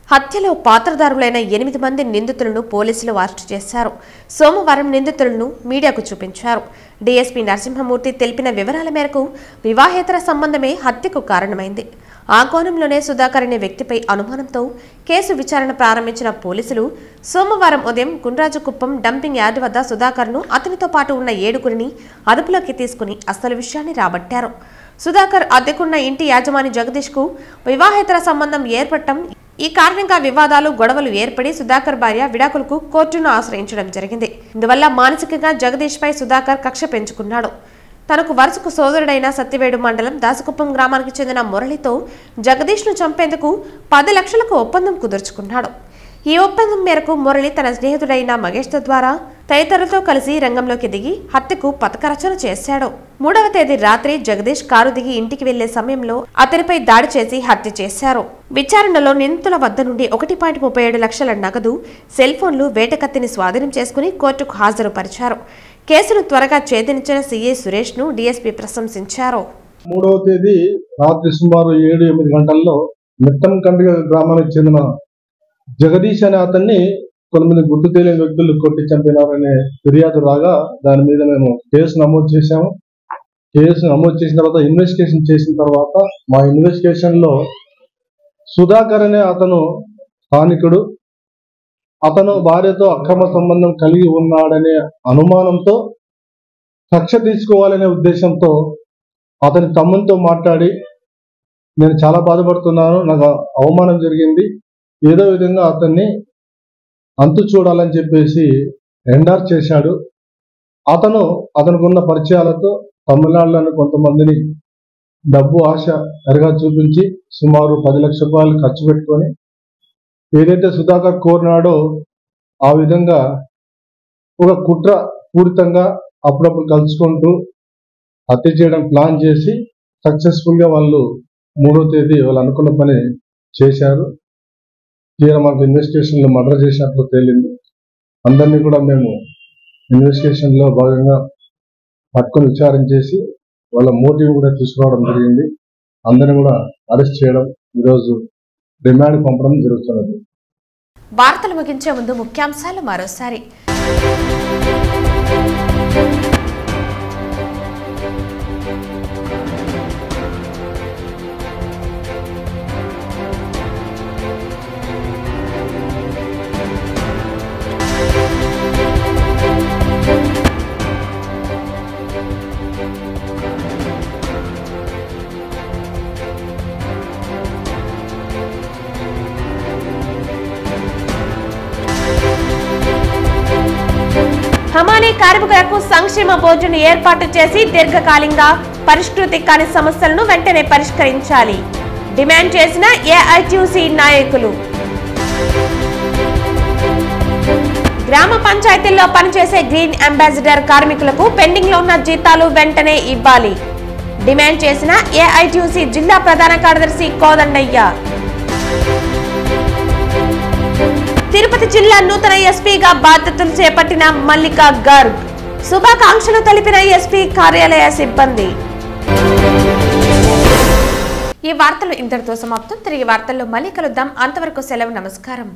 హత్యలో పాత్రధారులైన 8 మంది నిందితులను పోలీసులు అరెస్టు చేశారు. సోమవారం నిందితులను మీడియాకు చూపించారు. డీఎస్పీ నరసింహమూర్తి తెలిపిన వివరాల మేరకు వివాహేతర సంబంధమే హత్యకు కారణమైంది. ఆ కోణంలోనే సుధాకర్ అనే వ్యక్తిపై అనుమానంతో కేసు విచారణ ప్రారంభించిన పోలీసులు సోమవారం ఉదయం గుండ్రాజుకుప్పం డంపింగ్ యార్డ్ వద్ద సుధాకర్ను అతనితో పాటు ఉన్న 7గురిని అదుపులోకి తీసుకుని అసలు విషయాన్ని రాబట్టారు. సుధాకర్ అద్దెకున్న ఇంటి యాజమాని జగదీష్కు వివాహేతర సంబంధం ఏర్పడటం, ఈ కారణంగా వివాదాలు గొడవలు ఏర్పడి సుధాకర్ భార్య విడాకులకు కోర్టును ఆశ్రయించడం జరిగింది. ఇందువల్ల మానసికంగా జగదీష్ పై సుధాకర్ కక్ష పెంచుకున్నాడు. తనకు వరుసకు సోదరుడైన సత్యవేడు మండలం దాసకుప్పం గ్రామానికి చెందిన మురళితో జగదీష్ను చంపేందుకు 10 లక్షలకు ఒప్పందం కుదుర్చుకున్నాడు. ఈ ఒప్పందం మేరకు మురళి తన స్నేహితుడైన మగేష్ ద్వారా తదితరులతో కలిసి రంగంలోకి దిగి హత్యకు పథకరచన చేశాడు. 3వ తేదీ రాత్రి జగదీష్ కారు దిగి ఇంటికి వెళ్లే సమయంలో అతనిపై దాడి చేసి హత్య చేశారు. విచారణలో నిందితుల వద్ద నుండి 1.37 లక్షల నగదు, సెల్ ఫోన్లు, వేటకత్తిని స్వాధీనం చేసుకుని కోర్టుకు హాజరుపరిచారు. కేసును త్వరగా ఛేదించిన సిఐ సురేష్ ను డీఎస్పీ ప్రశంసించారు. 3వ తేదీ రాత్రి సుమారు 7-8 గంటల్లో మిట్టంకండ్రిగ గ్రామానికి చెందిన జగదీష్ అనే అతన్ని కొంతమంది గుర్తు తెలియని వ్యక్తులు కొట్టి చంపినారనే ఫిర్యాదు రాగా దాని మీద మేము కేసు నమోదు చేశాము. కేసు నమోదు చేసిన తర్వాత ఇన్వెస్టిగేషన్ చేసిన తర్వాత మా ఇన్వెస్టిగేషన్ లో సుధాకర్ అనే అతను స్థానికుడు, అతను భార్యతో అక్రమ సంబంధం కలిగి ఉన్నాడనే అనుమానంతో కక్ష తీసుకోవాలనే ఉద్దేశంతో అతని తమ్మునితో మాట్లాడి, నేను చాలా బాధపడుతున్నాను, నాకు అవమానం జరిగింది, ఏదో విధంగా అతన్ని అంతు చూడాలని చెప్పేసి ఎండార్ చేశాడు. అతనుకున్న పరిచయాలతో తమిళనాడులోని కొంతమందిని డబ్బు ఆశ ఎరగా చూపించి సుమారు 10 లక్షల రూపాయలు ఖర్చు పెట్టుకొని ఏదైతే సుధాకర్ కోరినాడో ఆ విధంగా ఒక కుట్ర పూరితంగా అప్పుడప్పుడు కలుసుకుంటూ హత్య చేయడం ప్లాన్ చేసి సక్సెస్ఫుల్గా వాళ్ళు 3వ తేదీ వాళ్ళు అనుకున్న పని చేశారు. తీరా మనకు ఇన్వెస్టిగేషన్లో మర్డర్ చేసినట్లు తేలింది. అందరినీ కూడా మేము ఇన్వెస్టిగేషన్లో భాగంగా పట్టుకొని విచారణ చేసి వాళ్ళ మోటివ్ కూడా తీసుకురావడం జరిగింది. అందరినీ కూడా అరెస్ట్ చేయడం, ఈరోజు రిమాండ్ పంపడం జరుగుతున్నది. వార్తలు ముగించే ముందు ముఖ్యాంశాలు మరోసారి. హమాలీ కార్మికులకు సంక్షేమ బోర్డును ఏర్పాటు చేసి దీర్ఘకాలికంగా పరిష్కృతి కాని సమస్యలను వెంటనే పరిష్కరించాలి. డిమాండ్ చేసిన ఏఐటీయూసీ నాయకులు. గ్రామ పంచాయతీల్లో పనిచేసే గ్రీన్ అంబాసిడర్ కార్మికులకు పెండింగ్ లో ఉన్న జీతాలు వెంటనే ఇవ్వాలి. డిమాండ్ చేసిన ఏఐటీయూసీ జిల్లా ప్రధాన కార్యదర్శి కోదండయ్య. తిరుపతి జిల్లా నూతన ఎస్పీగా బాధ్యతలు చేపట్టిన మల్లికా గర్గ్. శుభాకాంక్షలు తెలిపిన ఎస్పీ కార్యాలయ సిబ్బంది. ఈ వార్తలు ఇంతటితో సమాప్తం. తిరిగి వార్తల్లో మళ్ళీ కలుద్దాం. అంతవరకు సెలవు. నమస్కారం.